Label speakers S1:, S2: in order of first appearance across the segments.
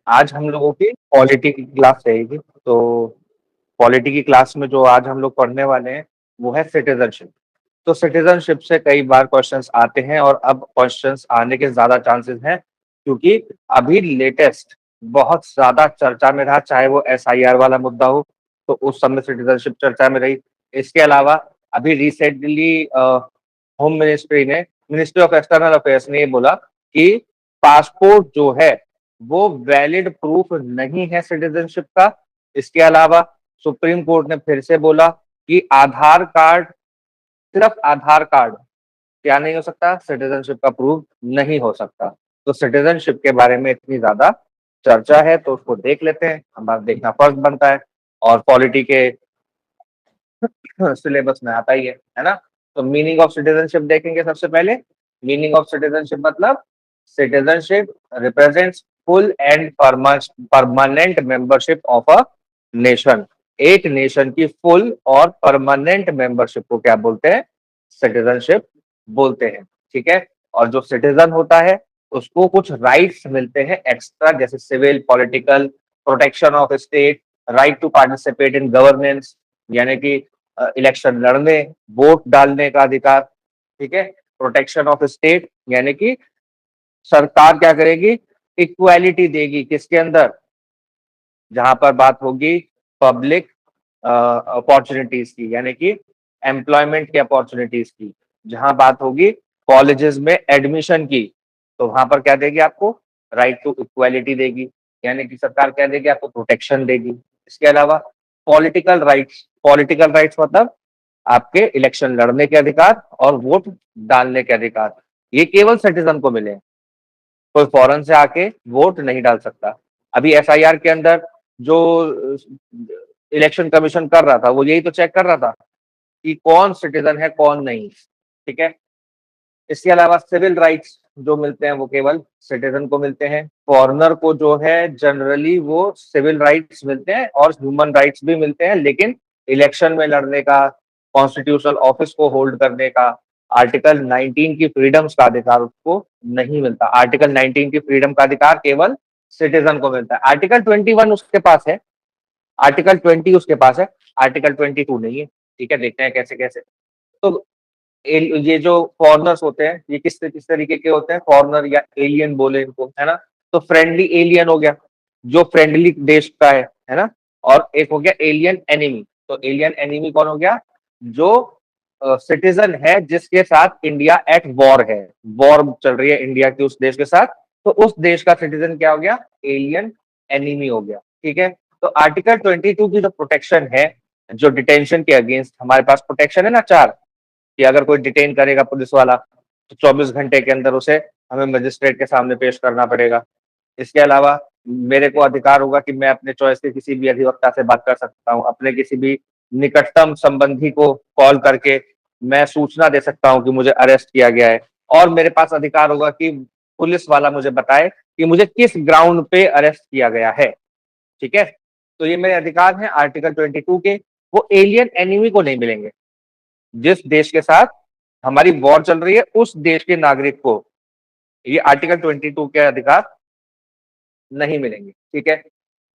S1: आज हम लोगों की पॉलिटी की क्लास रहेगी। तो पॉलिटी की क्लास में जो आज हम लोग पढ़ने वाले हैं वो है सिटीजनशिप। तो सिटीजनशिप से कई बार क्वेश्चंस आते हैं और अब क्वेश्चंस आने के ज्यादा चांसेस हैं, क्योंकि अभी लेटेस्ट बहुत ज्यादा चर्चा में रहा, चाहे वो एसआईआर वाला मुद्दा हो तो उस समय सिटीजनशिप चर्चा में रही। इसके अलावा अभी रिसेंटली होम मिनिस्ट्री ने, मिनिस्ट्री ऑफ एक्सटर्नल अफेयर्स ने ये बोला कि पासपोर्ट जो है वो वैलिड प्रूफ नहीं है सिटीजनशिप का। इसके अलावा सुप्रीम कोर्ट ने फिर से बोला कि आधार कार्ड, सिर्फ आधार कार्ड क्या नहीं हो सकता, सिटीजनशिप का प्रूफ नहीं हो सकता। तो सिटीजनशिप के बारे में इतनी ज्यादा चर्चा है तो उसको देख लेते हैं, हमारा देखना फर्ज बनता है। और पॉलिटी के सिलेबस में आता ही है ना। तो मीनिंग ऑफ सिटीजनशिप देखेंगे सबसे पहले। मीनिंग ऑफ सिटीजनशिप मतलब citizenship represents full and permanent membership of a nation. एक नेशन की फुल और परमानेंट मेंबरशिप को क्या बोलते हैं, सिटीजनशिप बोलते हैं। ठीक है। और जो सिटीजन होता है उसको कुछ राइट्स मिलते हैं एक्स्ट्रा, जैसे civil, political, protection of state, right to participate in governance, यानी कि इलेक्शन लड़ने, वोट डालने का अधिकार। ठीक है। प्रोटेक्शन ऑफ स्टेट यानी कि सरकार क्या करेगी, इक्वालिटी देगी किसके अंदर, जहां पर बात होगी पब्लिक अपॉर्चुनिटीज की, यानी कि एम्प्लॉयमेंट की अपॉर्चुनिटीज की। जहां बात होगी कॉलेजेस में एडमिशन की, तो वहां पर क्या देगी आपको, राइट टू इक्वालिटी देगी, यानी कि सरकार क्या देगी आपको, प्रोटेक्शन देगी। इसके अलावा पॉलिटिकल राइट्स मतलब आपके इलेक्शन लड़ने के अधिकार और वोट डालने के अधिकार, ये केवल सिटीजन को मिले हैं। कोई फॉरेन से आके वोट नहीं डाल सकता। अभी एसआईआर के अंदर जो इलेक्शन कमीशन कर रहा था वो यही तो चेक कर रहा था कि कौन सिटीजन है कौन नहीं। ठीक है। इसके अलावा सिविल राइट्स जो मिलते हैं वो केवल सिटीजन को मिलते हैं। फॉरेनर को जो है जनरली वो सिविल राइट्स मिलते हैं और ह्यूमन राइट्स भी मिलते हैं, लेकिन इलेक्शन में लड़ने का, कॉन्स्टिट्यूशनल ऑफिस को होल्ड करने का, आर्टिकल 19 की फ्रीडम्स का अधिकार उसको नहीं मिलता। आर्टिकल 19 की फ्रीडम का अधिकार केवल सिटीजन को मिलता है। आर्टिकल 21 उसके पास है, आर्टिकल 20 उसके पास है, आर्टिकल 22 नहीं है। ठीक है, देखते हैं कैसे कैसे। तो ये जो फॉरनर्स होते हैं ये किस किस तरीके के होते हैं, फॉरनर या एलियन बोले इनको, है ना। तो फ्रेंडली एलियन हो गया जो फ्रेंडली देश का है ना। और एक हो गया एलियन एनिमी। तो एलियन एनिमी कौन हो गया, जो सिटीजन है जिसके साथ इंडिया एट वॉर है, वॉर चल रही है इंडिया की उस देश के साथ, तो उस देश का सिटीजन क्या हो गया, एलियन एनिमी हो गया। ठीक है। तो आर्टिकल 22 की जो प्रोटेक्शन है, जो डिटेंशन के अगेंस्ट हमारे पास प्रोटेक्शन है ना, चार, कि अगर कोई डिटेन करेगा पुलिस वाला तो 24 घंटे के अंदर उसे हमें मजिस्ट्रेट के सामने पेश करना पड़ेगा। इसके अलावा मेरे को अधिकार होगा कि मैं अपने चॉइस के किसी भी अधिवक्ता से बात कर सकता हूँ, अपने किसी भी निकटतम संबंधी को कॉल करके मैं सूचना दे सकता हूँ कि मुझे अरेस्ट किया गया है। और मेरे पास अधिकार होगा कि पुलिस वाला मुझे बताए कि मुझे किस ग्राउंड पे अरेस्ट किया गया है। ठीक है। तो ये मेरे अधिकार हैं आर्टिकल 22 के, वो एलियन एनिमी को नहीं मिलेंगे। जिस देश के साथ हमारी वॉर चल रही है उस देश के नागरिक को ये आर्टिकल 22 के अधिकार नहीं मिलेंगे। ठीक है।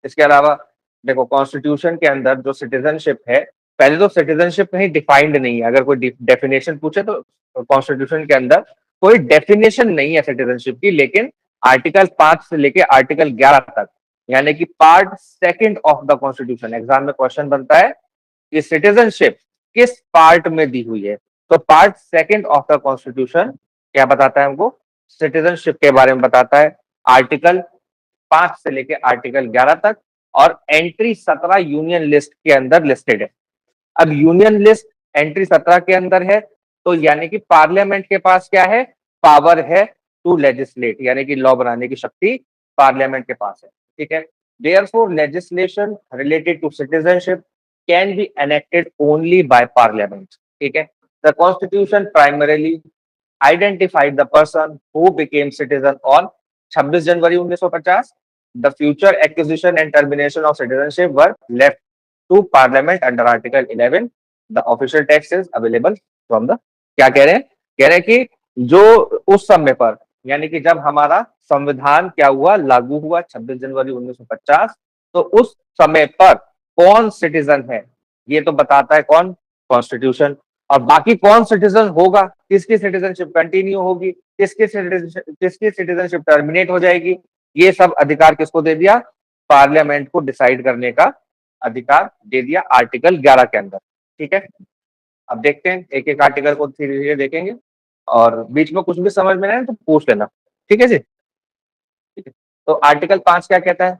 S1: इसके अलावा देखो कॉन्स्टिट्यूशन के अंदर जो सिटीजनशिप है, पहले तो सिटीजनशिप कहीं डिफाइंड नहीं है। अगर कोई डेफिनेशन पूछे तो कॉन्स्टिट्यूशन के अंदर कोई डेफिनेशन नहीं है सिटीजनशिप की, लेकिन आर्टिकल 5 से लेके आर्टिकल 11 तक, यानी कि part second of the constitution, exam में क्वेश्चन बनता है कि सिटीजनशिप किस पार्ट में दी हुई है। तो part second of the constitution क्या बताता है हमको, सिटीजनशिप के बारे में बताता है। आर्टिकल 5 से लेके आर्टिकल 11 तक, और एंट्री 17 यूनियन लिस्ट के अंदर लिस्टेड है। अब यूनियन लिस्ट एंट्री 17 के अंदर है, तो यानी कि पार्लियामेंट के पास क्या है, पावर है टू लेजिस्लेट, यानी कि लॉ बनाने की शक्ति पार्लियामेंट के पास है। ठीक है। Therefore legislation related to citizenship can be enacted only by parliament. ठीक है। The constitution primarily identified the person who became citizen on 26 January 1950. The future acquisition and termination of citizenship were left to Parliament under Article 11. The official text is available from the, क्या कह रहे हैं, कह रहे हैं कि जो उस समय पर यानी कि जब हमारा संविधान क्या हुआ, लागू हुआ 26 जनवरी 1950, तो उस समय पर कौन सिटीजन है ये तो बताता है कौन, कॉन्स्टिट्यूशन। और बाकी कौन सिटीजन होगा, किसकी सिटीजनशिप कंटिन्यू होगी, किसकी सिटीजनशिप टर्मिनेट हो जाएगी, ये सब अधिकार किसको दे दिया, पार्लियामेंट को डिसाइड करने का अधिकार दे दिया आर्टिकल 11 के अंदर। ठीक है, अब देखते हैं एक एक आर्टिकल को धीरे धीरे देखेंगे, और बीच में कुछ भी समझ में ना आए तो पूछ लेना। ठीक है जी, ठीक है। तो आर्टिकल 5 क्या कहता है,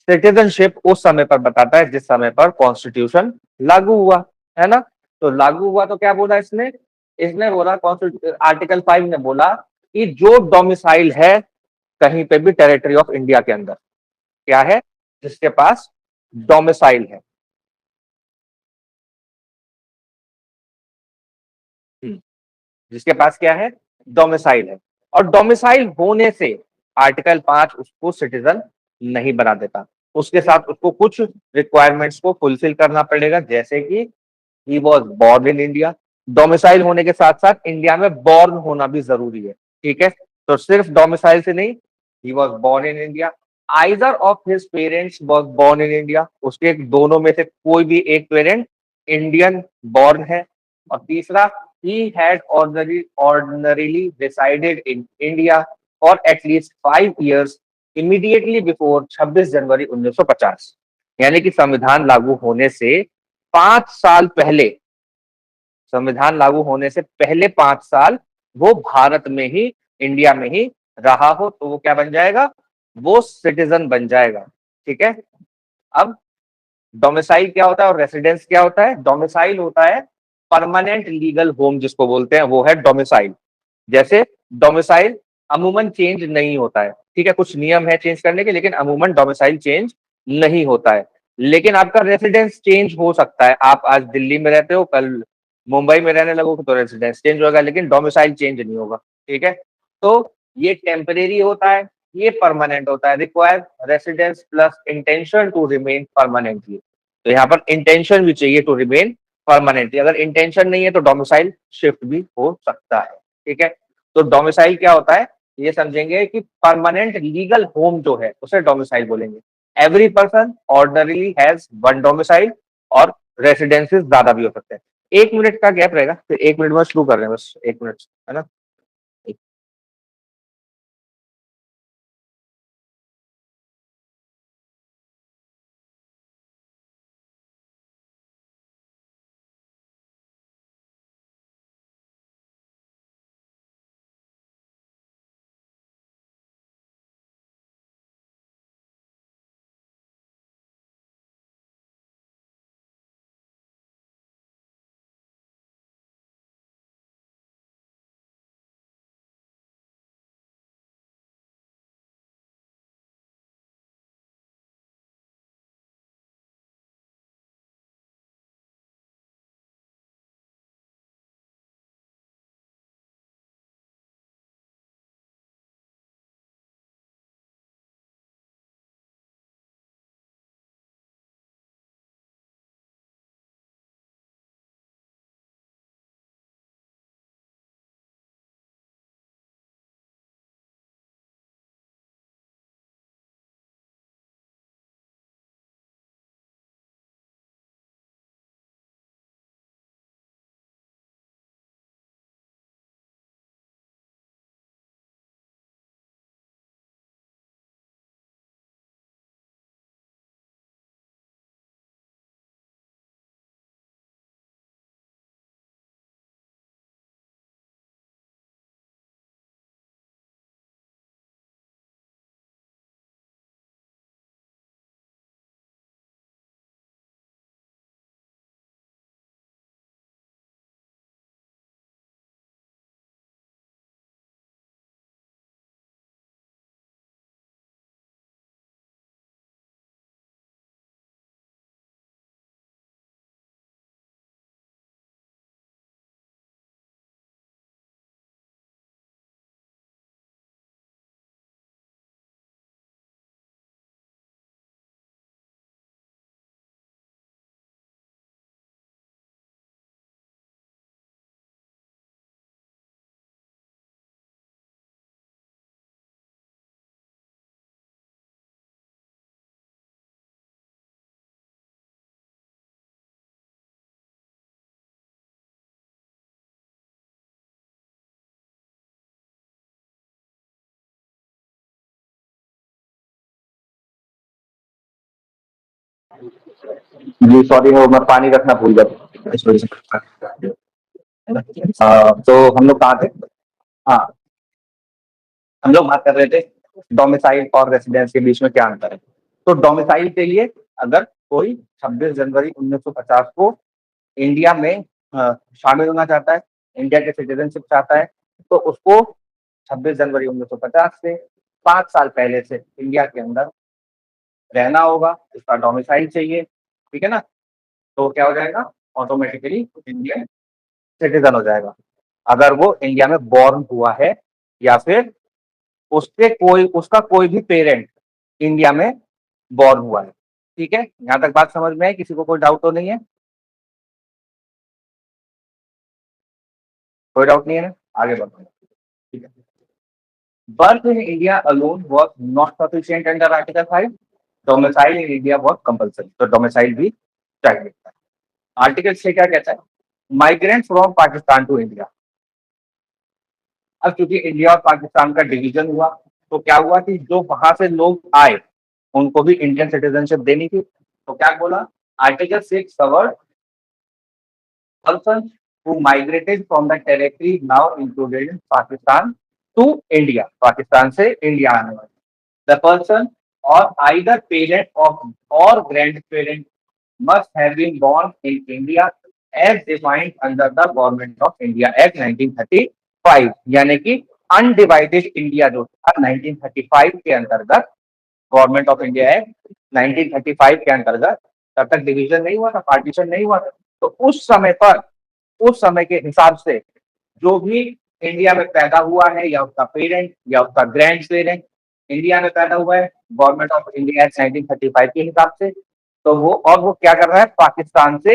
S1: सिटीजनशिप उस समय पर बताता है जिस समय पर कॉन्स्टिट्यूशन लागू हुआ, है ना। तो लागू हुआ तो क्या बोला इसने, इसने बोला आर्टिकल 5 ने बोला कि जो डोमिसाइल है कहीं पे भी टेरिटरी ऑफ इंडिया के अंदर, क्या है, जिसके पास डोमिसाइल है। जिसके पास क्या है, डोमिसाइल है। और डोमिसाइल होने से आर्टिकल 5 उसको सिटीजन नहीं बना देता, उसके साथ उसको कुछ रिक्वायरमेंट्स को फुलफिल करना पड़ेगा, जैसे कि he was born in India. Domicile होने के साथ साथ इंडिया में बॉर्न होना भी जरूरी है। ठीक है, तो सिर्फ डोमिसाइल से नहीं, he was born in India, either of his parents was born in India, उसके दोनों में से कोई भी एक पेरेंट इंडियन बॉर्न है। और तीसरा, he had ordinarily resided in India for at least 5 years immediately before 26 January 1950। यानी कि संविधान लागू होने से 5 साल पहले, संविधान लागू होने से पहले 5 साल वो भारत में ही, इंडिया में ही रहा हो, तो वो क्या बन जाएगा, वो सिटीजन बन जाएगा। ठीक है, अब डोमिसाइल क्या होता है और रेसिडेंस क्या होता है, डोमिसाइल होता है परमानेंट लीगल होम जिसको बोलते हैं, वो है डोमिसाइल। जैसे डोमिसाइल अमूमन चेंज नहीं होता है, ठीक है, कुछ नियम है चेंज करने के, लेकिन अमूमन डोमिसाइल चेंज नहीं होता है। लेकिन आपका रेसिडेंस चेंज हो सकता है, आप आज दिल्ली में रहते हो, कल मुंबई में रहने लगोगे तो रेसिडेंस चेंज होगा, लेकिन डोमिसाइल चेंज नहीं होगा। ठीक है, तो ये टेम्परेरी होता है, ये परमानेंट होता है, require residence plus intention to remain permanently. तो यहाँ पर इंटेंशन भी चाहिए टू रिमेन परमानेंटली, अगर इंटेंशन नहीं है तो डोमिसाइल शिफ्ट भी हो सकता है। ठीक है, तो डोमिसाइल क्या होता है ये समझेंगे कि परमानेंट लीगल होम जो है उसे डोमिसाइल बोलेंगे। Every person ordinarily has one domicile, और रेसिडेंसेस ज्यादा भी हो सकते हैं। 1 मिनट का गैप रहेगा, फिर 1 मिनट में शुरू कर रहे हैं, बस 1 मिनट, है ना। जी सॉरी, वो मैं पानी रखना भूल गया इस वजह से। तो हम लोग कहाँ थे? हाँ, हम लोग बात कर रहे थे डोमिसाइल और रेसिडेंस के बीच में क्या अंतर है। तो डोमिसाइल के लिए अगर कोई 26 जनवरी 1950 को इंडिया में शामिल होना चाहता है, इंडिया के सिटीजनशिप चाहता है, तो उसको 26 जनवरी 1950 से 5 साल पहले से इंडिया के अंदर रहना होगा, उसका डोमिसाइल चाहिए, ठीक है ना। तो क्या हो जाएगा, ऑटोमेटिकली इंडियन सिटीजन हो जाएगा अगर वो इंडिया में बॉर्न हुआ है या फिर उसका कोई भी पेरेंट इंडिया में बॉर्न हुआ है। ठीक है, यहाँ तक बात समझ में है? किसी को कोई डाउट तो नहीं है? कोई डाउट नहीं है ना? आगे बढ़ते हैं। ठीक है, birth in India alone was not sufficient under article 5, domicile in India was compulsory, तो डोमिसाइल भी चाहिए। आर्टिकल 6 क्या कहता है? Migrant from Pakistan to India. अब क्योंकि इंडिया और पाकिस्तान का डिवीजन हुआ, तो क्या हुआ कि जो वहां से लोग आए उनको भी इंडियन सिटीजनशिप देनी थी। तो क्या बोला, article 6 covered persons who migrated from the territory now included in Pakistan to India, Pakistan से इंडिया आने वाले। The person or either parent of or grandparent must have been born in India as defined under the Government of India Act 1935, यानी कि undivided India जो था 1935 के अंतर्गत, government of India act 1935 के अंतर्गत, तब तक डिवीजन नहीं हुआ था, पार्टीशन नहीं हुआ था। तो उस समय के हिसाब से जो भी इंडिया में पैदा हुआ है या उसका पेरेंट या उसका ग्रैंड पेरेंट इंडिया में पैदा हुआ है गवर्नमेंट ऑफ इंडिया एक्ट 1935 के हिसाब से, तो वो क्या कर रहा है, पाकिस्तान से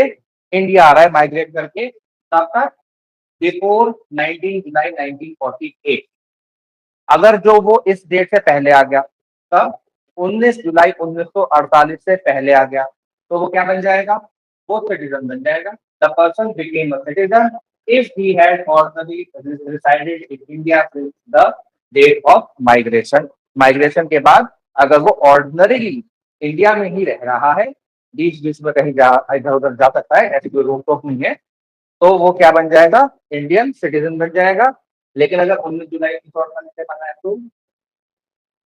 S1: इंडिया आ रहा है माइग्रेट करके, तब तक बिफोर 19 जुलाई 1948। अगर जो वो इस डेट से पहले आ गया, तब 19 जुलाई 1948 से पहले आ गया, तो वो क्या बन जाएगा, वो सिटीजन बन जाएगा। The person became a citizen if he had already resided in India since the date of migration. Migration के बाद अगर वो ऑर्डिनरीली इंडिया में ही रह रहा है, बीच बीच में कहीं इधर उधर जा सकता है, ऐसी कोई रोक टोक नहीं है, तो वो क्या बन जाएगा, इंडियन सिटीजन बन जाएगा। लेकिन अगर 19 जुलाई 1948 से बना है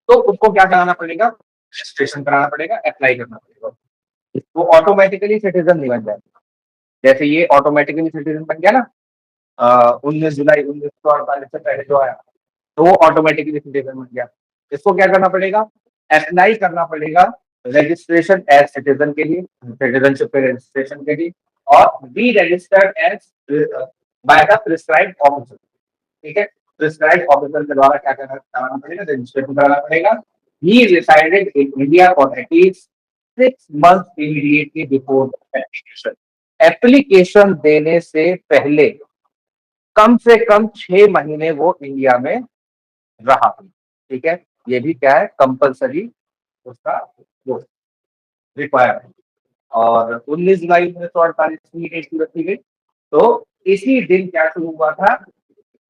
S1: तो उसको क्या कराना पड़ेगा, रजिस्ट्रेशन कराना पड़ेगा, अप्लाई करना पड़ेगा, वो ऑटोमेटिकली सिटीजन नहीं बन जाएगा। जैसे ये ऑटोमेटिकली सिटीजन बन गया ना 19 जुलाई 1948 से पहले जो आया, तो वो ऑटोमेटिकली सिटीजन बन गया। इसको क्या करना पड़ेगा, अप्लाई करना पड़ेगा रजिस्ट्रेशन एज सिटीजन के लिए, सिटीजनशिप के रजिस्ट्रेशन के लिए, और be registered as by the prescribed officer. ठीक है, प्रिस्क्राइब्ड ऑफिसर के द्वारा क्या कराना पड़ेगा, रजिस्ट्रेशन कराना पड़ेगा। He resided in India for at least 6 months immediately before application. Application देने से पहले कम से कम 6 महीने वो इंडिया में रहा। ठीक है, ये भी क्या है, कंपलसरी उसका वो रिक्वायरमेंट। और 19 जुलाई 1948 की डेट रखी गई, तो इसी दिन क्या शुरू हुआ था,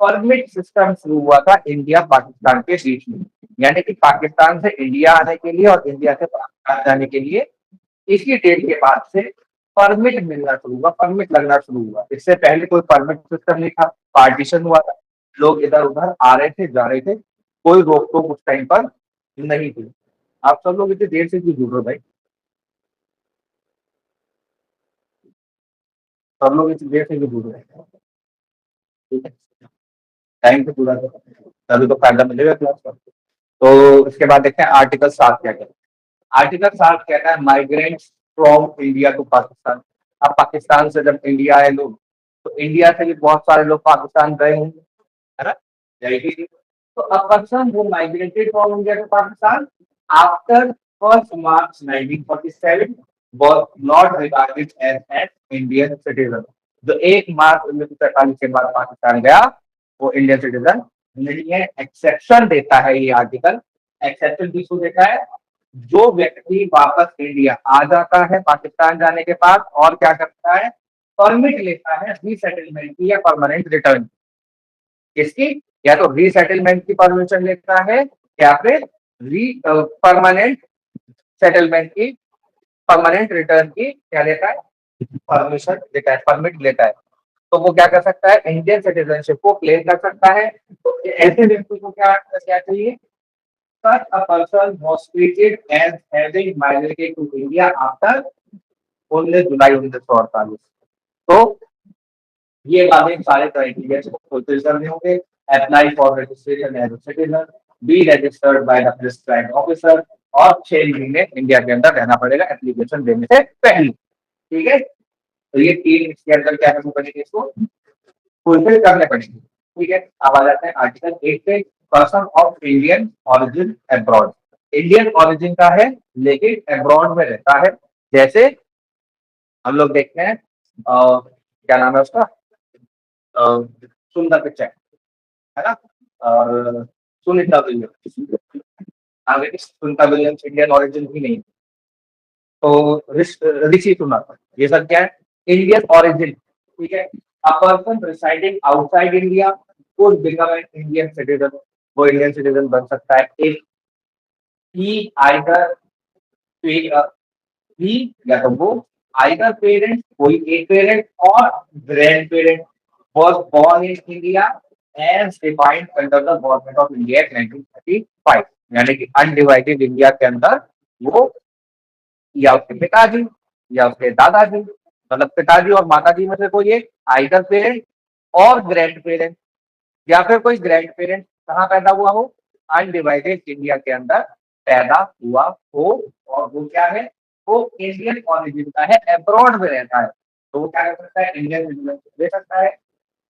S1: परमिट सिस्टम शुरू हुआ था इंडिया पाकिस्तान के बीच में। यानी कि पाकिस्तान से इंडिया आने के लिए और इंडिया से पाकिस्तान जाने के लिए इसी डेट के बाद से परमिट मिलना शुरू हुआ, परमिट लगना शुरू हुआ। इससे पहले कोई परमिट सिस्टम नहीं था, पार्टीशन हुआ था, लोग इधर उधर आ रहे थे जा रहे थे, कोई रोक टोक उस टाइम पर नहीं थी। आप सब लोग इतनी देर से क्यों जुड़ रहे हो भाई? सब लोग इतनी देर से क्यों जुड़ रहे हैं? ठीक है, टाइम पे पूरा करो, तभी तो फायदा मिलेगा क्लास का। तो इसके बाद देखते हैं आर्टिकल 7 क्या कहता है। आर्टिकल 7 कहता है migrants from India to Pakistan. अब पाकिस्तान से जब इंडिया आए लोग, तो इंडिया से भी बहुत सारे लोग पाकिस्तान गए होंगे, है ना, गए ही नहीं। तो a person who migrated from India to Pakistan after 1 March 1947 was not regarded as an Indian citizen। जो 1 मार्च 1947 के बाद पाकिस्तान गया, वो इंडियन सिटीजन नहीं है। एक्सेप्शन देता है ये आर्टिकल। एक्सेप्शन किसको देता है, जो व्यक्ति वापस इंडिया आ जाता है पाकिस्तान जाने के बाद और क्या करता है, परमिट लेता है रीसेटलमेंट की या परमानेंट रिटर्न। किसकी, या तो रीसेटलमेंट की परमिशन लेता है या फिर री परमानेंट सेटलमेंट की परमानेंट रिटर्न की क्या लेता है, परमिशन देता है, परमिट लेता है। तो वो क्या कर सकता है, इंडियन सिटीजनशिप को क्लेम कर सकता है। तो ऐसे व्यक्ति को क्या क्या चाहिए, such a person was treated as having migrated to India after 19 जुलाई 1948। तो ये वाले सारे क्राइटेरिया को फुलफिल करने होंगे। Apply for registration as citizen, be registered by the prescribed officer, और 6 महीने इंडिया के अंदर रहना पड़ेगा एप्लीकेशन देने से पहले। ठीक है, तो ये 3 इसके अंदर क्या करना पड़ेगा, इसको फुलफिल करने पड़ेंगे। ठीक है, अब आ जाते हैं आर्टिकल 8 पे, person of Indian origin abroad. Indian origin का है लेकिन अब्रॉड में रहता है। जैसे हम लोग देखते हैं क्या नाम है उसका, सुंदर पिचाई, है ना, और सुनीता विलियम्स। आगे सुनीता विलियम्स इंडियन ऑरिजिन ही नहीं, तो ऋषि सुनक, ये सब क्या है, इंडियन ऑरिजिन। ठीक है, a person residing outside India could become an Indian citizen, वो इंडियन सिटीजन बन सकता है एक ही आइदर ही, या तो वो आइदर पेरेंट, कोई एक पेरेंट और grand parent was born in India as defined under the Government of India Act 1935। यानी कि अनडिवाइडेड इंडिया के अंदर वो या उसके पिताजी या उसके दादाजी, मतलब पिताजी और माताजी में से कोई एक, आइदर पेरेंट और ग्रैंड पेरेंट, या फिर कोई ग्रैंड पेरेंट कहाँ पैदा हुआ हो, अनडिवाइडेड इंडिया के अंदर पैदा हुआ हो, और वो क्या है, वो इंडियन ऑरिजिन का है, अब्रॉड में रहता है, तो वो क्या कर सकता है, इंडियन सिटीजनशिप ले सकता है।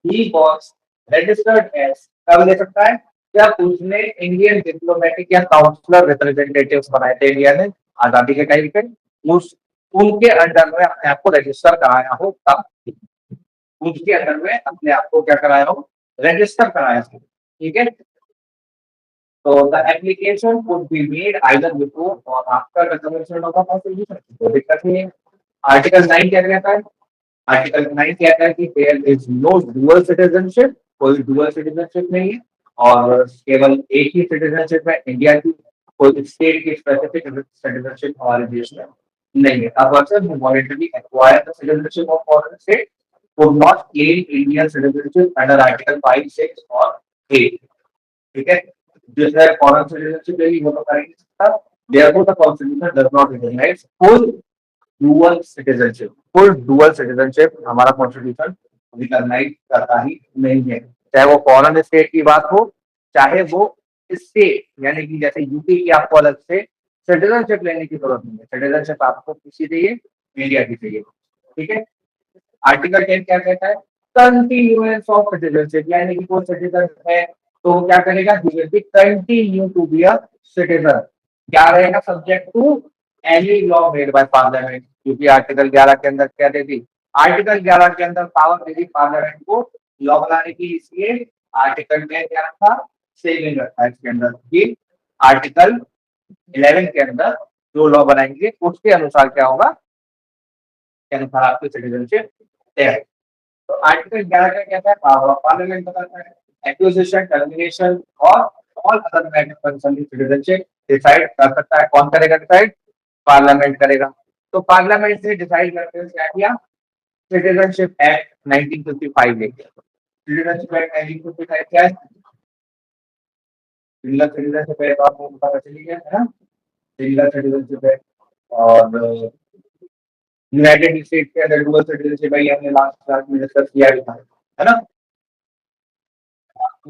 S1: ही वॉज रजिस्टर्ड एज, कब ले सकता है, जब उसने इंडियन डिप्लोमेटिक या काउंसलर रिप्रेजेंटेटिव्स बनाए थे इंडिया ने आजादी के टाइम पे, उस उनके अंडर में अपने आप को रजिस्टर कराया हो, तब उसके अंदर में अपने आप को क्या कराया हो, रजिस्टर कराया हो। ठीक है, तो the application could be made either before और after the commission of the constitution, कोई दिक्कत नहीं है। आर्टिकल 9 क्या कहता है, आर्टिकल 9 कहता है कि there is no dual citizenship, कोई डुअल सिटीजनशिप नहीं है, और केवल एक ही सिटीजनशिप है इंडिया की, कोई स्टेट की स्पेसिफिक सिटीजनशिप हमारे देश में नहीं है। A person who voluntarily acquire the citizenship of foreign state would not claim Indian citizenship under Article 5, 6 और 8। ठीक है, जिसने फॉरेन सिटीजनशिप ले ली वो तो कर ही नहीं सकता। Therefore, the Constitution does not recognize full dual citizenship हमारा कॉन्स्टिट्यूशन रिकॉग्नाइज करता ही नहीं है, चाहे वो फॉरेन स्टेट की बात हो, चाहे वो स्टेट, यानी कि जैसे यूपी की आपको अलग से सिटीजनशिप लेने की जरूरत नहीं है, सिटीजनशिप आपको किसी चाहिए, इंडिया की चाहिए। ठीक है, आर्टिकल 10 क्या कहता है, कंटिन्यूएंस ऑफ सिटीजनशिप, यानी कि कोई सिटीजन है तो वो क्या करेगा, he will be continue to be a citizen, क्या रहेगा, subject to any law made by parliament, क्योंकि आर्टिकल 11 के अंदर क्या दे दी, आर्टिकल 11 के अंदर पावर दे दी पार्लियामेंट को लॉ बनाने की, इसलिए आर्टिकल में क्या रखा, सेविंग रखा है इसके अंदर कि आर्टिकल 11 के अंदर जो लॉ बनाएंगे उसके अनुसार क्या होगा, के अनुसार आपकी सिटीजनशिप तय है। तो आर्टिकल 11 का क्या है, पावर ऑफ पार्लियामेंट बताता है, एक्विजिशन, टर्मिनेशन और all other matter concerning citizenship decide कर सकता है, कौन करेगा डिसाइड, पार्लियामेंट करेगा। तो पार्लियामेंट ने डिसाइड करते हुए क्या किया, सिटीजनशिप एक्ट 1955 लेके, सिटीजनशिप एक्ट 1955 क्या है, सिंगल सिटीजनशिप एक्ट आपको पता चली गया है ना, सिंगल सिटीजनशिप एक्ट, और यूनाइटेड स्टेट के अंदर डुअल सिटीजनशिप है, ये हमने लास्ट क्लास में डिस्कस किया भी था, है ना।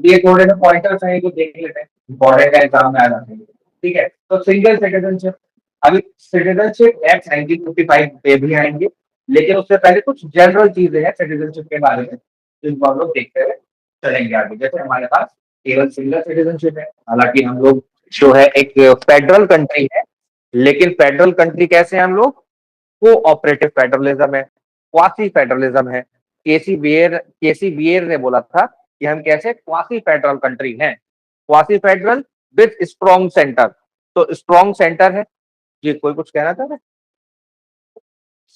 S1: ये थोड़े से पॉइंटर्स हैं जो देख लेते हैं, इंपॉर्टेंट का एग्जाम में आ जाते हैं। ठीक है, तो सिंगल सिटीजनशिप, अभी सिटीजनशिप एक्ट 1955 पे भी आएंगे, लेकिन उससे पहले कुछ जनरल चीजें हैं सिटीजनशिप के बारे में जिनको हम लोग देखते हुए चलेंगे आगे। जैसे हमारे पास केवल सिंगल सिटीजनशिप है, हालांकि हम लोग जो है एक फेडरल कंट्री है, लेकिन फेडरल कंट्री कैसे हैं हम लोग, कोऑपरेटिव फेडरलिज्म है, क्वासी फेडरलिज्म है। केसी बियर ने बोला था कि हम कैसे क्वासी फेडरल कंट्री हैं, quasi federal with strong centre, तो स्ट्रॉन्ग सेंटर है। जी कोई कुछ कहना था ना?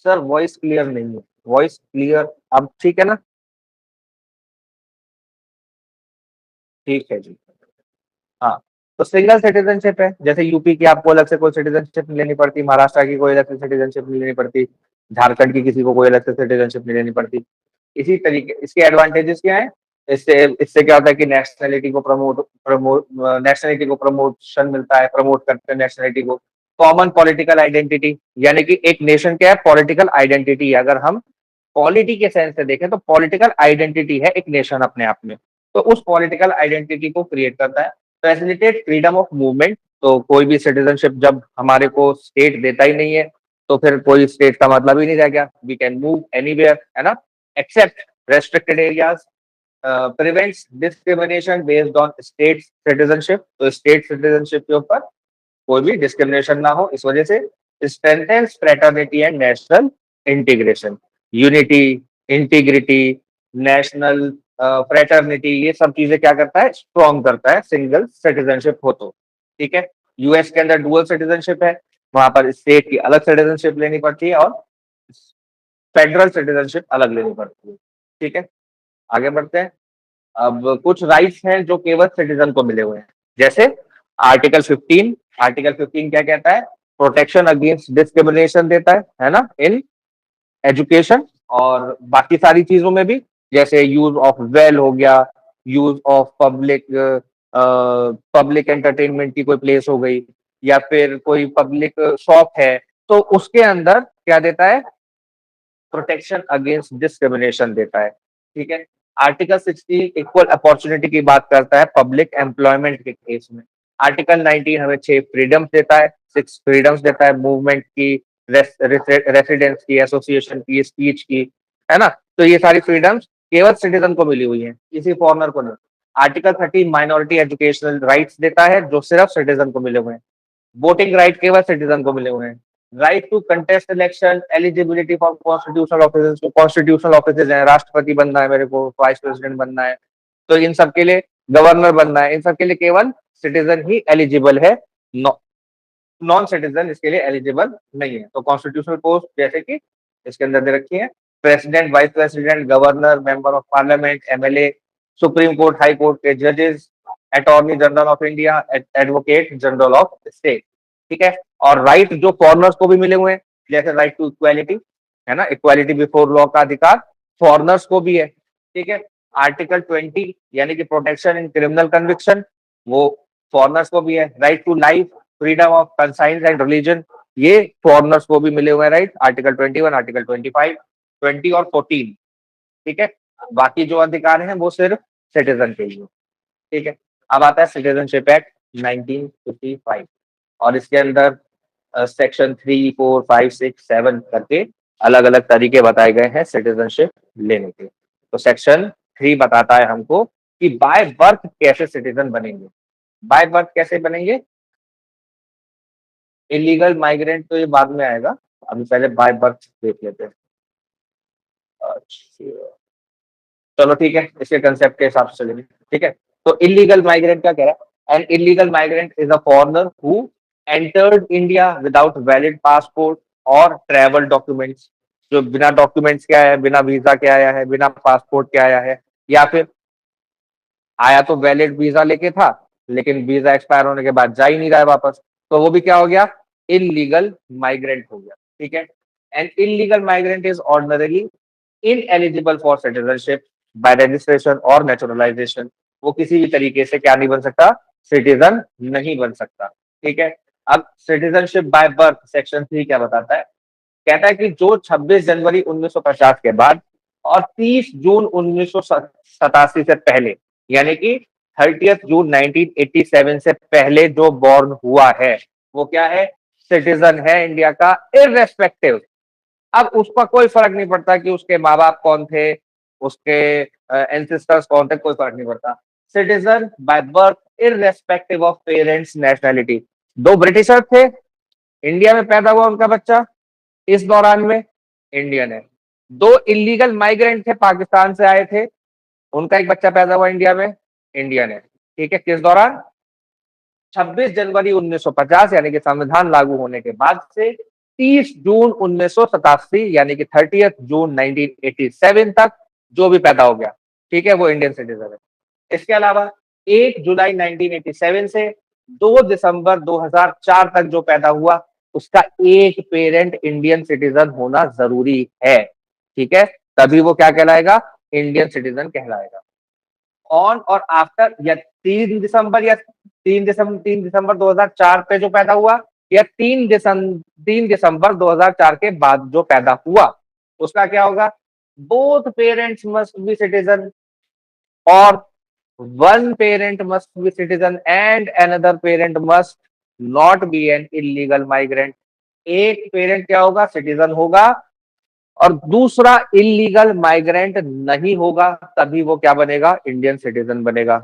S1: सर वॉइस क्लियर नहीं है, वॉइस क्लियर अब ठीक है ना? ठीक है जी, हाँ। तो सिंगल सिटीजनशिप है, जैसे यूपी की आपको अलग से कोई सिटीजनशिप नहीं लेनी पड़ती, महाराष्ट्र की कोई अलग से सिटीजनशिप नहीं लेनी पड़ती, झारखंड की किसी को कोई अलग से सिटीजनशिप नहीं लेनी पड़ती। इसी तरीके इसके एडवांटेजेस क्या है, इससे इससे क्या होता है कि नेशनलिटी को प्रमोशन मिलता है, प्रमोट करते हैं नेशनलिटी को। कॉमन पॉलिटिकल आइडेंटिटी, यानी कि एक नेशन क्या है, पॉलिटिकल आइडेंटिटी है। अगर हम पॉलिटी के सेंस से देखें तो पॉलिटिकल आइडेंटिटी है एक नेशन अपने आप में, तो उस पॉलिटिकल आइडेंटिटी को क्रिएट करता है। फैसिलिटेट फ्रीडम ऑफ मूवमेंट, तो कोई भी सिटीजनशिप जब हमारे को स्टेट देता ही नहीं है तो फिर कोई स्टेट का मतलब ही नहीं रह गया, वी कैन मूव एनीवेयर, है ना, except restricted areas, prevents discrimination based on state citizenship, तो स्टेट सिटीजनशिप के ऊपर कोई भी डिस्क्रिमिनेशन ना हो, इस वजह से strengthens fraternity and national integration, unity, integrity, national fraternity, ये सब चीजें क्या करता है, स्ट्रॉन्ग करता है सिंगल सिटीजनशिप हो तो। ठीक है, यूएस के अंदर डुअल सिटीजनशिप है, वहां पर स्टेट की अलग सिटीजनशिप लेनी पड़ती है और फेडरल सिटीजनशिप अलग लेनी पड़ती है। ठीक है, आगे बढ़ते हैं। अब कुछ राइट्स हैं जो केवल सिटीजन को मिले हुए हैं, जैसे आर्टिकल 15। आर्टिकल 15 क्या कहता है, प्रोटेक्शन अगेंस्ट डिस्क्रिमिनेशन देता है ना, इन एजुकेशन और बाकी सारी चीजों में भी, जैसे यूज ऑफ वेल हो गया, यूज ऑफ पब्लिक एंटरटेनमेंट की कोई प्लेस हो गई, या फिर कोई पब्लिक शॉप है, तो उसके अंदर क्या देता है, प्रोटेक्शन अगेंस्ट डिस्क्रिमिनेशन देता है। ठीक है, आर्टिकल 16 इक्वल अपॉर्चुनिटी की बात करता है पब्लिक एम्प्लॉयमेंट के केस में। आर्टिकल 19 हमें 6 फ्रीडम्स देता है, 6 फ्रीडम्स देता है, मूवमेंट की, रेसिडेंस की, एसोसिएशन की, स्पीच की, है ना। तो ये सारी फ्रीडम्स केवल सिटीजन को मिली हुई है, किसी फॉरनर को नहीं। आर्टिकल 13 माइनॉरिटी एजुकेशनल राइट्स देता है, जो सिर्फ सिटीजन को मिले हुए हैं। वोटिंग राइट केवल सिटीजन को मिले हुए हैं। Right to contest election, eligibility for constitutional office, constitutional office है, राष्ट्रपति बनना है मेरे को, वाइस प्रेसिडेंट बनना है, तो इन सब के लिए, गवर्नर बनना है, इन सब के लिए केवल सिटीजन ही एलिजिबल है, नॉन सिटीजन इसके लिए एलिजिबल नहीं है। तो कॉन्स्टिट्यूशनल पोस्ट जैसे कि इसके अंदर दे रखी है, president, vice president, governor, member of parliament, MLA, supreme court, high court के जजेस, attorney general of India, advocate general of state. ठीक है, और राइट जो फॉरनर्स को भी मिले हुए हैं, जैसे राइट टू इक्वालिटी, है ना, इक्वालिटी बिफोर लॉ का अधिकार फॉरनर्स को भी है। ठीक है, आर्टिकल 20 यानी कि प्रोटेक्शन इन क्रिमिनल कन्विक्शन, वो फॉरनर्स को भी है। Right to life, freedom of conscience and religion, ये फॉरनर्स को भी मिले हुए हैं राइट, आर्टिकल 21, आर्टिकल 25, 20 और 14। ठीक है, बाकी जो अधिकार हैं वो सिर्फ सिटीजन के लिए। ठीक है, अब आता है सिटीजनशिप एक्ट 1955, और इसके अंदर सेक्शन 3, 4, 5, 6, 7 करके अलग अलग तरीके बताए गए हैं सिटीजनशिप लेने के। तो सेक्शन 3 बताता है हमको कि बाय बर्थ कैसे सिटीजन बनेंगे। बाय बर्थ कैसे बनेंगे, इलीगल माइग्रेंट तो ये बाद में आएगा, अभी पहले बाय बर्थ देख लेते हैं। अच्छा, चलो ठीक है, इसके कंसेप्ट के हिसाब से चलेंगे। ठीक है, तो इलीगल माइग्रेंट क्या कह रहा है, N illegal migrant is a foreigner who entered India without valid passport और ट्रैवल डॉक्यूमेंट्स, जो बिना डॉक्यूमेंट्स के आया है, बिना वीजा के आया है, बिना पासपोर्ट के आया है, या फिर आया तो वैलिड वीजा लेके था लेकिन वीजा एक्सपायर होने के बाद जा ही नहीं रहा है वापस, तो वो भी क्या हो गया, इलीगल माइग्रेंट हो गया। ठीक है, N illegal migrant is ordinarily ineligible for citizenship by registration और नेचुरलाइजेशन, वो किसी भी तरीके से क्या नहीं बन सकता, सिटीजन नहीं बन सकता। ठीक है, अब सिटीजनशिप बाय बर्थ सेक्शन 3 क्या बताता है, कहता है कि जो 26 जनवरी 1950 के बाद और 30 जून 1987 से पहले, यानी कि 30 जून 1987 से पहले जो बॉर्न हुआ है, वो क्या है, सिटीजन है इंडिया का, इररेस्पेक्टिव। अब उसका कोई फर्क नहीं पड़ता कि उसके माँ बाप कौन थे, उसके एंसेस्टर्स कौन थे, कोई फर्क नहीं पड़ता, citizen by birth irrespective of parents nationality. दो ब्रिटिशर थे, इंडिया में पैदा हुआ उनका बच्चा, इस दौरान में इंडियन है। दो इलीगल माइग्रेंट थे, पाकिस्तान से आए थे, उनका एक बच्चा पैदा हुआ इंडिया में, इंडियन है। ठीक है, किस दौरान, 26 जनवरी 1950 यानी कि संविधान लागू होने के बाद से 30 जून 1987 यानी कि 30 जून 1987 तक जो भी पैदा हो गया, ठीक है, वो इंडियन सिटीजन है। इसके अलावा 1 जुलाई 1987 से 2 दिसंबर 2004 तक जो पैदा हुआ उसका एक पेरेंट इंडियन सिटीजन होना जरूरी है, ठीक है, तभी वो क्या कहलाएगा, इंडियन सिटीजन कहलाएगा। ऑन और आफ्टर या 3 दिसंबर 2004 पे जो पैदा हुआ या 3 दिसंबर 2004 के बाद जो पैदा हुआ उसका क्या होगा, both parents must be citizen और one parent must be citizen and another parent must not be an illegal migrant. एक पेरेंट क्या होगा, सिटीजन होगा और दूसरा इलीगल माइग्रेंट नहीं होगा, तभी वो क्या बनेगा, इंडियन सिटीजन बनेगा।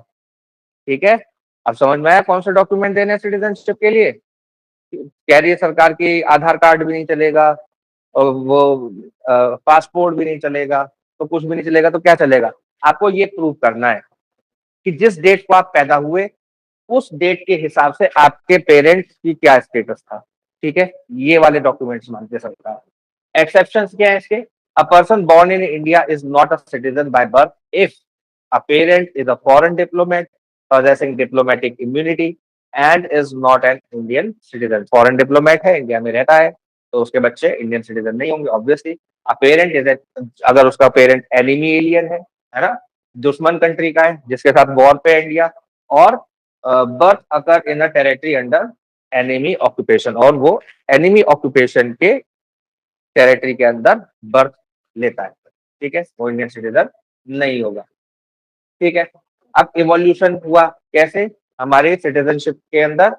S1: ठीक है, अब समझ में आया कौन सा डॉक्यूमेंट देने सिटीजनशिप के लिए। कह रही है सरकार की आधार कार्ड भी नहीं चलेगा और वो पासपोर्ट भी नहीं चलेगा, तो कुछ भी नहीं चलेगा, तो क्या चलेगा, आपको ये प्रूव करना है कि जिस डेट को आप पैदा हुए उस डेट के हिसाब से आपके पेरेंट्स की क्या स्टेटस था। ठीक है, ये वाले डॉक्यूमेंट्स मांगते सरकार। एक्सेप्शंस क्या है इसके, a person born in India is not a citizen by birth if a parent is a foreign diplomat possessing diplomatic immunity and is not an Indian citizen। Foreign diplomat है, India में रहता है, तो उसके बच्चे इंडियन सिटीजन नहीं होंगे obviously. A parent is, अगर उसका पेरेंट एनिमी एलियन है ना, दुश्मन कंट्री का है जिसके साथ वॉर पे इंडिया, और birth occur in a territory under enemy occupation, और वो एनिमी ऑक्यूपेशन के टेरिटरी के अंदर बर्थ लेता है, ठीक है, वो इंडियन सिटीजन नहीं होगा। ठीक है, अब इवोल्यूशन हुआ कैसे हमारे सिटीजनशिप के अंदर,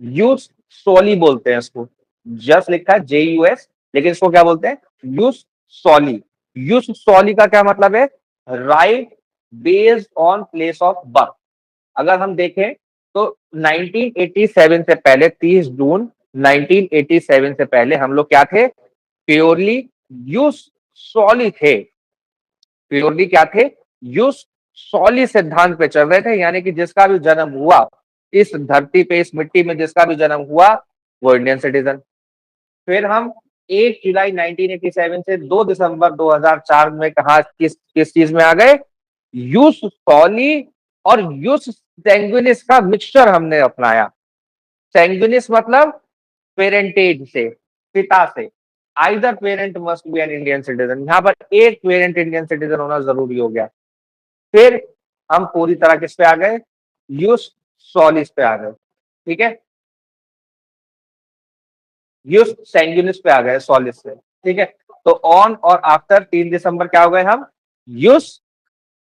S1: यूज सोली बोलते हैं इसको, जस्ट लिखा है JUS, लेकिन इसको क्या बोलते हैं, यूज सोली। यूज सोली का क्या मतलब है, right based on place of birth. अगर हम देखें तो 1987 से पहले, 30 जून 1987 से पहले हम लोग क्या थे, प्योरली यूज सोली थे। प्योरली क्या थे, यूज सोली सिद्धांत पे चल रहे थे, यानी कि जिसका भी जन्म हुआ इस धरती पे, इस मिट्टी में जिसका भी जन्म हुआ वो इंडियन सिटीजन। फिर हम 1 जुलाई 1987 से 2 दिसंबर 2004 में कहा, किस किस चीज में आ गए, यूस सॉली और यूस सैंग्विनिस का मिक्सचर हमने अपनाया। सैंग्विनिस मतलब पेरेंटेज से, पिता से, either parent must B N Indian citizen, यहाँ पर एक पेरेंट इंडियन सिटीजन होना जरूरी हो गया। फिर हम पूरी तरह किस पे आ गए, यूस सॉलिस पे आ गए, ठीक है, यूस सैंग्विनिस पे आ गए सॉलिस से, ठीक है। तो ऑन और आफ्टर 3 दिसंबर क्या हो गए हम, यूस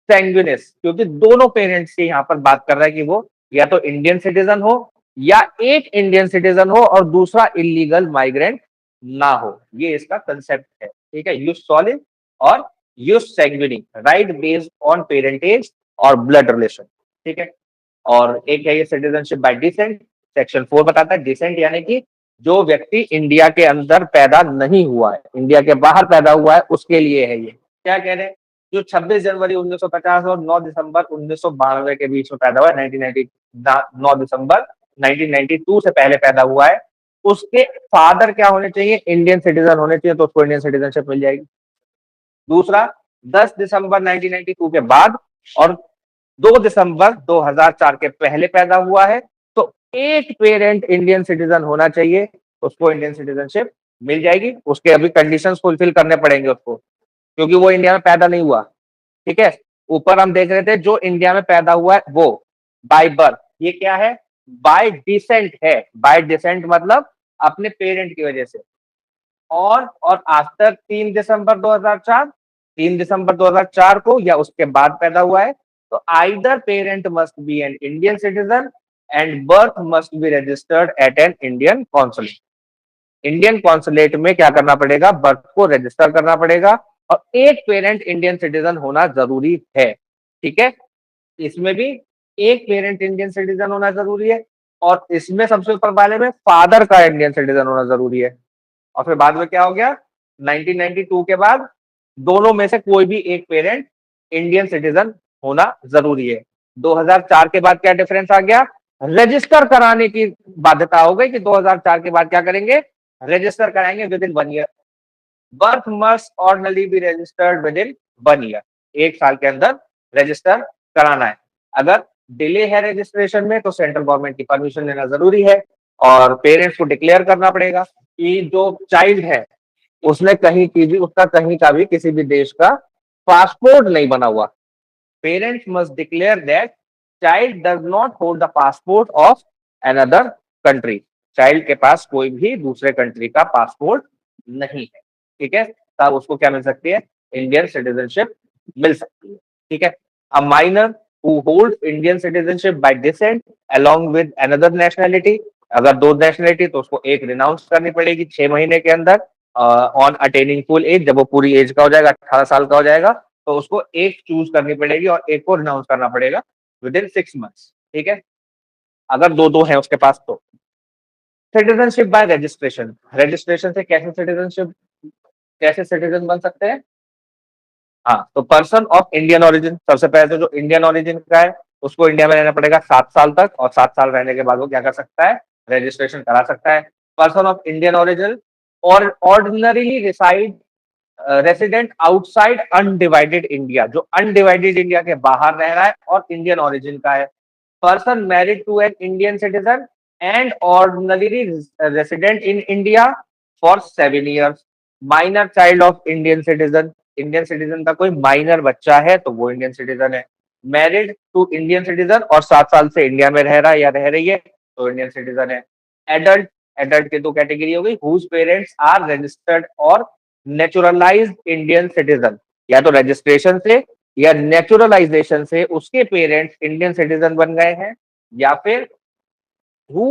S1: सैंग्विनिस, क्योंकि दोनों पेरेंट्स की यहाँ पर बात कर रहा है कि वो या तो इंडियन सिटीजन हो या एक इंडियन सिटीजन हो और दूसरा इलीगल माइग्रेंट ना हो, ये इसका कंसेप्ट है, ठीक है, यूस सॉलिड और jus sanguinis, right based on parentage और ब्लड रिलेशन, ठीक है। और एक है ये सिटीजनशिप बाय डिसेंट, सेक्शन 4 बताता है डिसेंट यानी कि जो व्यक्ति इंडिया के अंदर पैदा नहीं हुआ है, इंडिया के बाहर पैदा हुआ है, उसके लिए है ये। क्या कह रहे हैं, जो 26 जनवरी 1950 और 9 दिसंबर 1992 के बीच में पैदा हुआ है, 1990, 9 दिसंबर 1992 से पहले पैदा हुआ है, उसके फादर क्या होने चाहिए, इंडियन सिटीजन होने चाहिए, तो उसको इंडियन सिटीजनशिप मिल जाएगी। दूसरा, 10 दिसंबर 1992 के बाद और 2 दिसंबर 2004 के पहले पैदा हुआ है, तो एक पेरेंट इंडियन सिटीजन होना चाहिए, उसको इंडियन सिटीजनशिप मिल जाएगी। उसके अभी कंडीशंस फुलफिल करने पड़ेंगे उसको, क्योंकि वो इंडिया में पैदा नहीं हुआ, ठीक है। ऊपर हम देख रहे थे जो इंडिया में पैदा हुआ है वो बाय बर्थ, ये क्या है, बाय डिसेंट है। बाय डिसेंट मतलब अपने पेरेंट की वजह से। और आफ्टर 3 दिसंबर 2004, 3 दिसंबर 2004 को या उसके बाद पैदा हुआ है, तो either parent must B N Indian citizen and birth must be registered eight an Indian consulate. Indian consulate में क्या करना पड़ेगा, बर्थ को रजिस्टर करना पड़ेगा और एक पेरेंट इंडियन सिटीजन होना जरूरी है, ठीक है। इसमें भी एक पेरेंट इंडियन सिटीजन होना जरूरी है और इसमें सबसे ऊपर वाले में फादर का इंडियन सिटीजन होना जरूरी है। और फिर बाद में क्या हो गया, 1992 के बाद दोनों में से कोई भी एक पेरेंट इंडियन सिटीजन होना जरूरी है। 2004 के बाद क्या डिफरेंस आ गया, रजिस्टर कराने की बाध्यता हो गई कि 2004 के बाद क्या करेंगे, रजिस्टर कराएंगे within 1 year. Birth must ordinarily be registered within 1 year, 1 साल के अंदर रजिस्टर कराना है। अगर डिले है रजिस्ट्रेशन में तो सेंट्रल गवर्नमेंट की परमिशन लेना जरूरी है और पेरेंट्स को डिक्लेयर करना पड़ेगा कि जो चाइल्ड है उसने कहीं की भी उसका कहीं का भी किसी भी देश का पासपोर्ट नहीं बना हुआ। Parents must declare that child does not hold the passport of another country. Child के पास कोई भी दूसरे कंट्री का पासपोर्ट नहीं है, ठीक है, तब उसको क्या मिल सकती है, इंडियन सिटीजनशिप मिल सकती है, ठीक है। A minor who hold Indian citizenship by decent along with another nationality, अगर दो नेशनैलिटी तो उसको एक रिनाउंस करनी पड़ेगी 6 महीने के अंदर ऑन अटेनिंग फुल एज, जब वो पूरी एज का हो जाएगा 18 साल का हो जाएगा तो उसको एक चूज करनी पड़ेगी और एक को रिनाउंस करना पड़ेगा विद इन 6 मंथ्स, ठीक है, अगर दो दो है उसके पास तो। सिटीजनशिप बाय रजिस्ट्रेशन, रजिस्ट्रेशन से कैसे सिटीजन बन सकते हैं। हाँ, तो पर्सन ऑफ इंडियन ओरिजिन, सबसे पहले तो जो इंडियन ओरिजिन का है उसको इंडिया में रहना पड़ेगा 7 साल तक और 7 साल रहने के बाद वो क्या कर सकता है, रजिस्ट्रेशन करा सकता है। पर्सन ऑफ इंडियन ओरिजिन और ordinarily reside resident outside undivided India, जो अनडिवाइडेड इंडिया के बाहर रह रहा है और इंडियन ओरिजिन का है। Person married to an Indian citizen and ordinary resident in India for 7 years। Minor child of Indian citizen, Indian citizen का कोई माइनर बच्चा है तो वो इंडियन सिटीजन है। मैरिड टू इंडियन सिटीजन और 7 साल से इंडिया में रह रहा है या रह रही है तो इंडियन सिटीजन है। एडल्ट, एडल्ट की दो कैटेगरी हो गई, हुज पेरेंट्स आर रजिस्टर्ड और नेचुरलाइज्ड इंडियन सिटीजन, या तो रजिस्ट्रेशन से या नेचुरलाइजेशन से उसके पेरेंट्स इंडियन सिटीजन बन गए हैं, या फिर who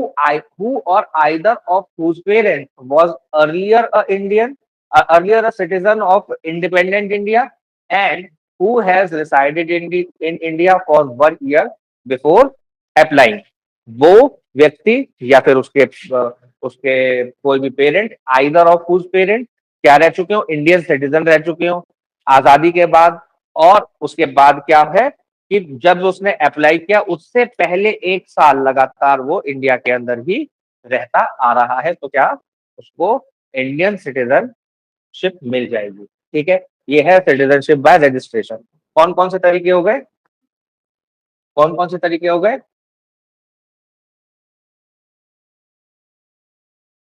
S1: or either of whose parent was earlier a citizen of independent India and who has resided in India for 1 year before applying। वो व्यक्ति या फिर उसके कोई भी parent, either of whose parent क्या रह चुके हो, इंडियन सिटीजन रह चुके हो आजादी के बाद, और उसके बाद क्या है कि जब उसने अप्लाई किया उससे पहले 1 साल लगातार वो इंडिया के अंदर ही रहता आ रहा है तो क्या उसको इंडियन सिटीजनशिप मिल जाएगी, ठीक है। ये है सिटीजनशिप बाय रजिस्ट्रेशन। कौन कौन से तरीके हो गए, कौन कौन से तरीके हो गए।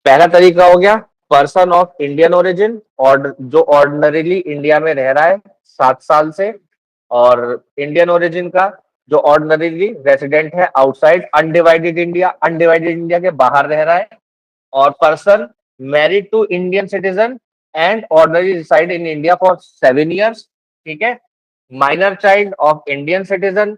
S1: पहला तरीका हो गया पर्सन ऑफ इंडियन ओरिजिन, और जो ऑर्डिनरीली इंडिया में रह रहा है 7 साल से, और इंडियन ओरिजिन का जो ऑर्डिनरीली रेसिडेंट है outside undivided India, undivided India के बाहर रह रहा है। और person married to Indian citizen and ordinary reside in India for 7 years, ठीक है। Minor child of Indian citizen.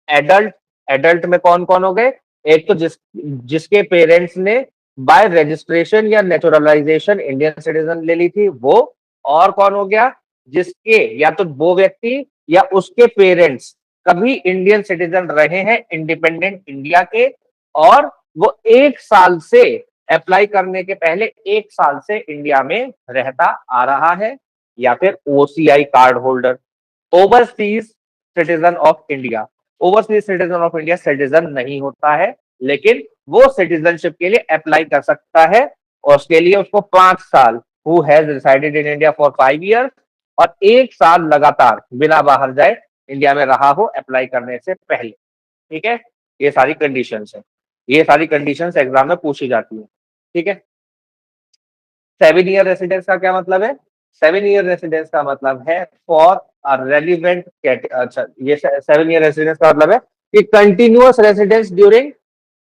S1: Adult, adult में कौन कौन हो गए, एक तो जिसके पेरेंट्स ने बाय रजिस्ट्रेशन या नेचुरलाइजेशन इंडियन सिटीजन ले ली थी वो, और कौन हो गया, जिसके या तो वो व्यक्ति या उसके पेरेंट्स कभी इंडियन सिटीजन रहे हैं इंडिपेंडेंट इंडिया के और वो 1 साल से अप्लाई करने के पहले 1 साल से इंडिया में रहता आ रहा है, या फिर OCI card holder. Overseas citizen of India, overseas citizen of India citizen नहीं होता है लेकिन वो सिटीजनशिप के लिए अप्लाई कर सकता है और उसके लिए उसको 5 साल, who has resided in India for 5 years, और 1 साल लगातार बिना बाहर जाए इंडिया में रहा हो अप्लाई करने से पहले, ठीक है। ये सारी कंडीशंस है, ये सारी कंडीशंस एग्जाम में पूछी जाती है, ठीक है। 7 year रेसिडेंस का क्या मतलब है, 7 year रेसिडेंस का मतलब है फॉर रेलिवेंट, अच्छा ये 7 year रेसिडेंस का मतलब है कि continuous residence during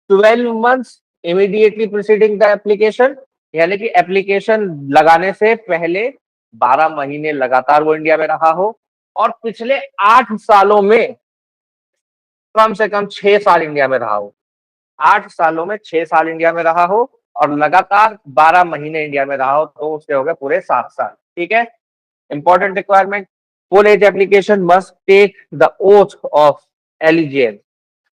S1: 12 months immediately preceding the application, यानी कि एप्लीकेशन लगाने से पहले 12 महीने लगातार वो इंडिया में रहा हो और पिछले 8 सालों में कम से कम 6 साल इंडिया में रहा हो, 8 सालों में 6 साल इंडिया में रहा हो और लगातार 12 महीने इंडिया में रहा हो तो उसके हो गए पूरे 7 साल, ठीक है। Important requirement, full as application must take the oath of allegiance,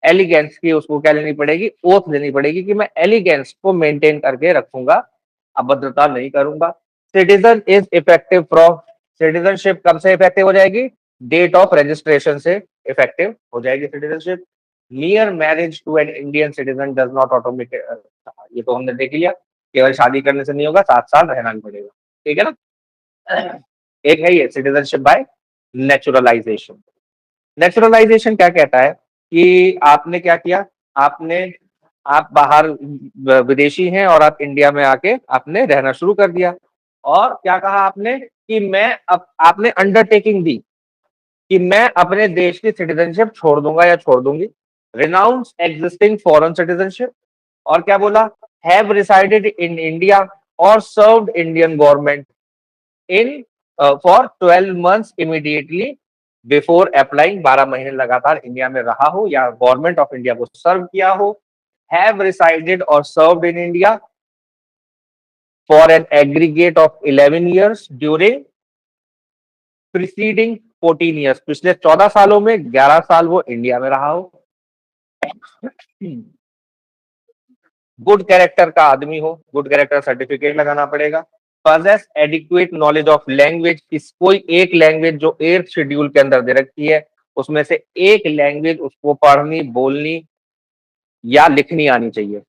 S1: elegance की उसको क्या लेनी पड़ेगी, ओथ लेनी पड़ेगी कि मैं एलिगेंस को मेंटेन करके रखूंगा, अभद्रता नहीं करूंगा। Citizen is effective from, citizenship कब से इफेक्टिव हो जाएगी, डेट ऑफ रजिस्ट्रेशन से इफेक्टिव हो जाएगी citizenship. Near marriage to an Indian citizen does not automatic, ये तो हमने देख लिया, केवल शादी करने से नहीं होगा, 7 साल रहना भी पड़ेगा, ठीक है ना। एक है ये सिटीजनशिप बाय नेचुरलाइजेशन। नेचुरलाइजेशन क्या कहता है कि आपने क्या किया, आपने आप बाहर विदेशी हैं और आप इंडिया में आके आपने रहना शुरू कर दिया और क्या कहा आपने कि मैं अब आपने अंडरटेकिंग दी कि मैं अपने देश की सिटीजनशिप छोड़ दूंगा या छोड़ दूंगी, रिनाउंस एग्जिस्टिंग फॉरेन सिटीजनशिप, और क्या बोला, हैव रिसाइडेड इन इंडिया और served Indian government in for 12 months immediately before applying, 12 महीने लगातार इंडिया में रहा हो या गवर्नमेंट ऑफ इंडिया को सर्व किया हो, हैव रिसाइडेड और served in India for an aggregate of 11 years during preceding 14 years, पिछले 14 सालों में 11 साल वो इंडिया में रहा हो, गुड कैरेक्टर का आदमी हो, गुड कैरेक्टर सर्टिफिकेट लगाना पड़ेगा, possess adequate knowledge of language, कोई एक लैंग्वेज जो 8th शेड्यूल के अंदर दे रखी है उसमें से एक लैंग्वेज उसको पढ़नी, बोलनी या लिखनी आनी चाहिए,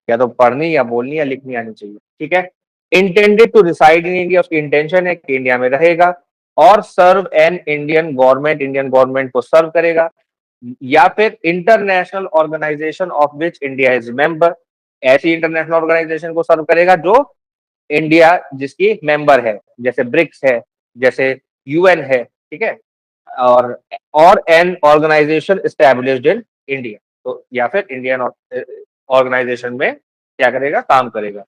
S1: या तो पढ़नी या बोलनी या लिखनी आनी चाहिए, ठीक है। Intended to reside in India, उसकी इंटेंशन है कि इंडिया में रहेगा, और serve an Indian government, Indian government को सर्व करेगा, या फिर international organisation of which India is member, ऐसी इंटरनेशनल ऑर्गेनाइजेशन को सर्व करेगा जो इंडिया जिसकी मेंबर है, जैसे ब्रिक्स है, जैसे यूएन है, ठीक है, और an organisation established in India, तो या फिर इंडियन ऑर्गेनाइजेशन में क्या करेगा, काम करेगा।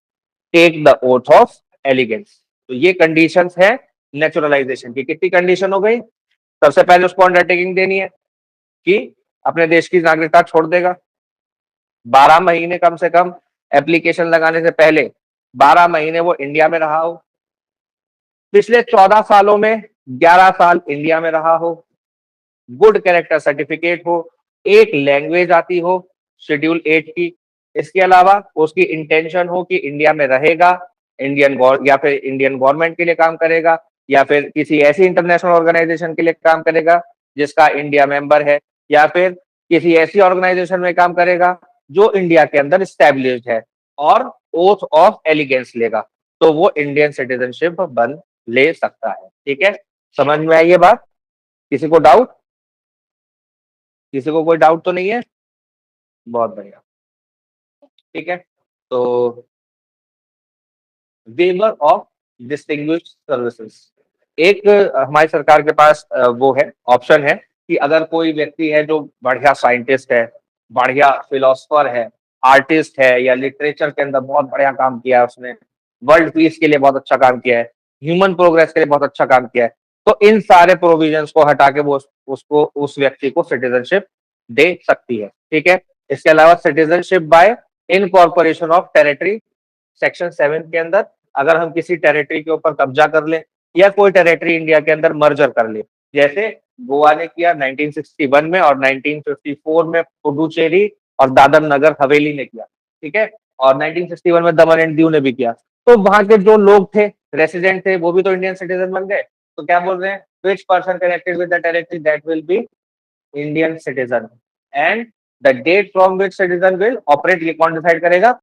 S1: Take the oath of allegiance, तो ये कंडीशंस है नेचुरलाइजेशन की। कितनी कंडीशन हो गई, सबसे पहले उसको अंडरटेकिंग देनी है कि अपने देश की नागरिकता छोड़ देगा, 12 महीने कम से कम एप्लीकेशन लगाने से पहले 12 महीने वो इंडिया में रहा हो, पिछले 14 सालों में 11 साल इंडिया में रहा हो, गुड कैरेक्टर सर्टिफिकेट हो, एक लैंग्वेज आती हो शेड्यूल 8 की, इसके अलावा उसकी इंटेंशन हो कि इंडिया में रहेगा, या फिर इंडियन गवर्नमेंट के लिए काम करेगा, या फिर किसी ऐसी इंटरनेशनल ऑर्गेनाइजेशन के लिए काम करेगा जिसका इंडिया मेंबर है, या फिर किसी ऐसी ऑर्गेनाइजेशन में काम करेगा जो इंडिया के अंदर स्टैब्लिश्ड है, और ओथ ऑफ एलिगेंस लेगा, तो वो इंडियन सिटीजनशिप बन ले सकता है, ठीक है। समझ में आई ये बात, किसी को डाउट, किसी को कोई डाउट तो नहीं है, बहुत बढ़िया, ठीक है। तो वेवर ऑफ डिस्टिंग्विश्ड सर्विसेज, एक हमारी सरकार के पास वो है, ऑप्शन है कि अगर कोई व्यक्ति है जो बढ़िया साइंटिस्ट है, बढ़िया फिलोसफर है, आर्टिस्ट है, या लिटरेचर के अंदर बहुत बढ़िया काम किया है उसने, वर्ल्ड पीस के लिए बहुत अच्छा काम किया है, ह्यूमन प्रोग्रेस के लिए बहुत अच्छा काम किया है, तो इन सारे प्रोविजंस को हटा के वो उसको उस व्यक्ति को सिटीजनशिप दे सकती है, ठीक है। इसके अलावा citizenship by incorporation of territory, section 7 के अंदर अगर हम किसी टेरिटरी के ऊपर कब्जा कर ले या कोई टेरिटरी इंडिया के अंदर मर्जर कर ले, जैसे गोवा ने किया 1961 में, और 1954 में पुडुचेरी और दादर नगर हवेली ने किया, ठीक है, और 1961 में दमन एंड दीव ने भी किया, तो वहां के जो लोग थे, रेसिडेंट थे, वो भी तो इंडियन सिटीजन बन गए, तो क्या बोल रहे हैं, which person connected with the territory that will be Indian citizen, and the date from which citizen will operate, ये कौन डिसाइड करेगा,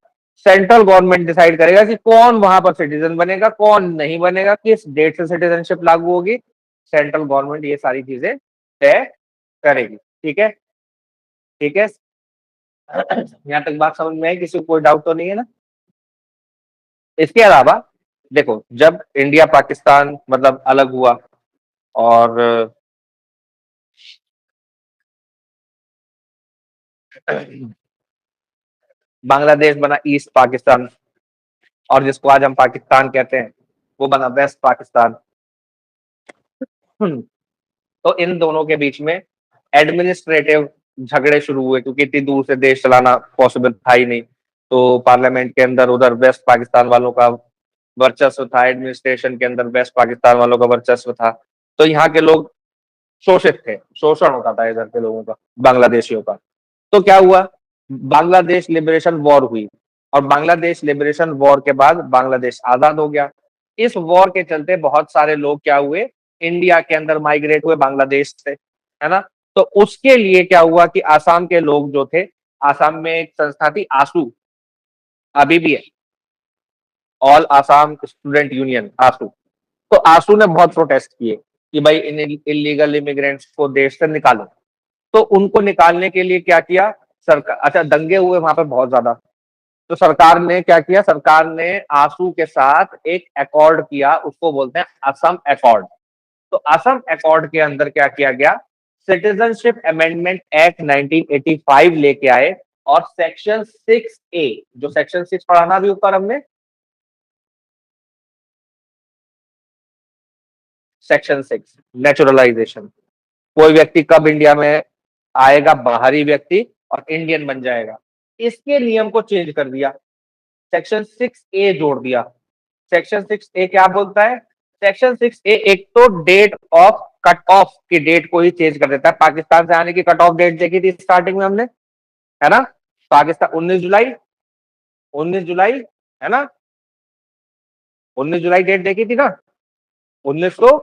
S1: सेंट्रल गवर्नमेंट डिसाइड करेगा कि कौन वहां पर सिटीजन बनेगा, कौन नहीं बनेगा, किस डेट से सिटीजनशिप लागू होगी, सेंट्रल गवर्नमेंट ये सारी चीजें तय करेगी, ठीक है, ठीक है। यहाँ तक बात समझ में आई, किसी को कोई डाउट तो नहीं है ना। इसके अलावा देखो, जब इंडिया पाकिस्तान मतलब अलग हुआ और बांग्लादेश बना ईस्ट पाकिस्तान, और जिसको आज हम पाकिस्तान कहते हैं वो बना वेस्ट पाकिस्तान, तो इन दोनों के बीच में एडमिनिस्ट्रेटिव झगड़े शुरू हुए, क्योंकि इतनी दूर से देश चलाना पॉसिबल था ही नहीं, तो पार्लियामेंट के अंदर उधर वेस्ट पाकिस्तान वालों का वर्चस्व था, एडमिनिस्ट्रेशन के अंदर वेस्ट पाकिस्तान वालों का वर्चस्व था, तो यहाँ के लोग शोषित थे, शोषण होता था इधर के लोगों का, बांग्लादेशियों का। तो क्या हुआ, बांग्लादेश लिबरेशन वॉर हुई, और बांग्लादेश लिबरेशन वॉर के बाद बांग्लादेश आजाद हो गया। इस वॉर के चलते बहुत सारे लोग क्या हुए, इंडिया के अंदर माइग्रेट हुए बांग्लादेश से, है ना। तो उसके लिए क्या हुआ कि आसाम के लोग जो थे, आसाम में एक संस्था थी आसू, अभी भी है, ऑल आसाम स्टूडेंट यूनियन, आसू, तो आसू ने बहुत प्रोटेस्ट किए कि भाई इन इलीगल इमिग्रेंट्स को देश से निकालो, तो उनको निकालने के लिए क्या किया सरकार, अच्छा दंगे हुए वहां पे बहुत ज्यादा, तो सरकार ने क्या किया, सरकार ने आंसू के साथ एक अकॉर्ड किया, उसको बोलते हैं असम अकॉर्ड। तो असम अकॉर्ड के अंदर क्या किया गया, सिटीजनशिप अमेंडमेंट एक्ट 1985 लेके आए, और सेक्शन 6A, जो सेक्शन 6 पढ़ा ना अभी ऊपर हमने, सेक्शन 6 नेचुरलाइजेशन, कोई व्यक्ति कब इंडिया में आएगा, बाहरी व्यक्ति, और इंडियन बन जाएगा, इसके नियम को चेंज कर दिया, सेक्शन 6A जोड़ दिया। सेक्शन 6A क्या बोलता है, सेक्शन 6A एक तो डेट ऑफ कट ऑफ की डेट को ही चेंज कर देता है। पाकिस्तान से आने की कट ऑफ डेट देखी थी स्टार्टिंग में हमने, है ना, पाकिस्तान 19 जुलाई, 19 जुलाई, है ना, 19 जुलाई डेट देखी थी ना, 1900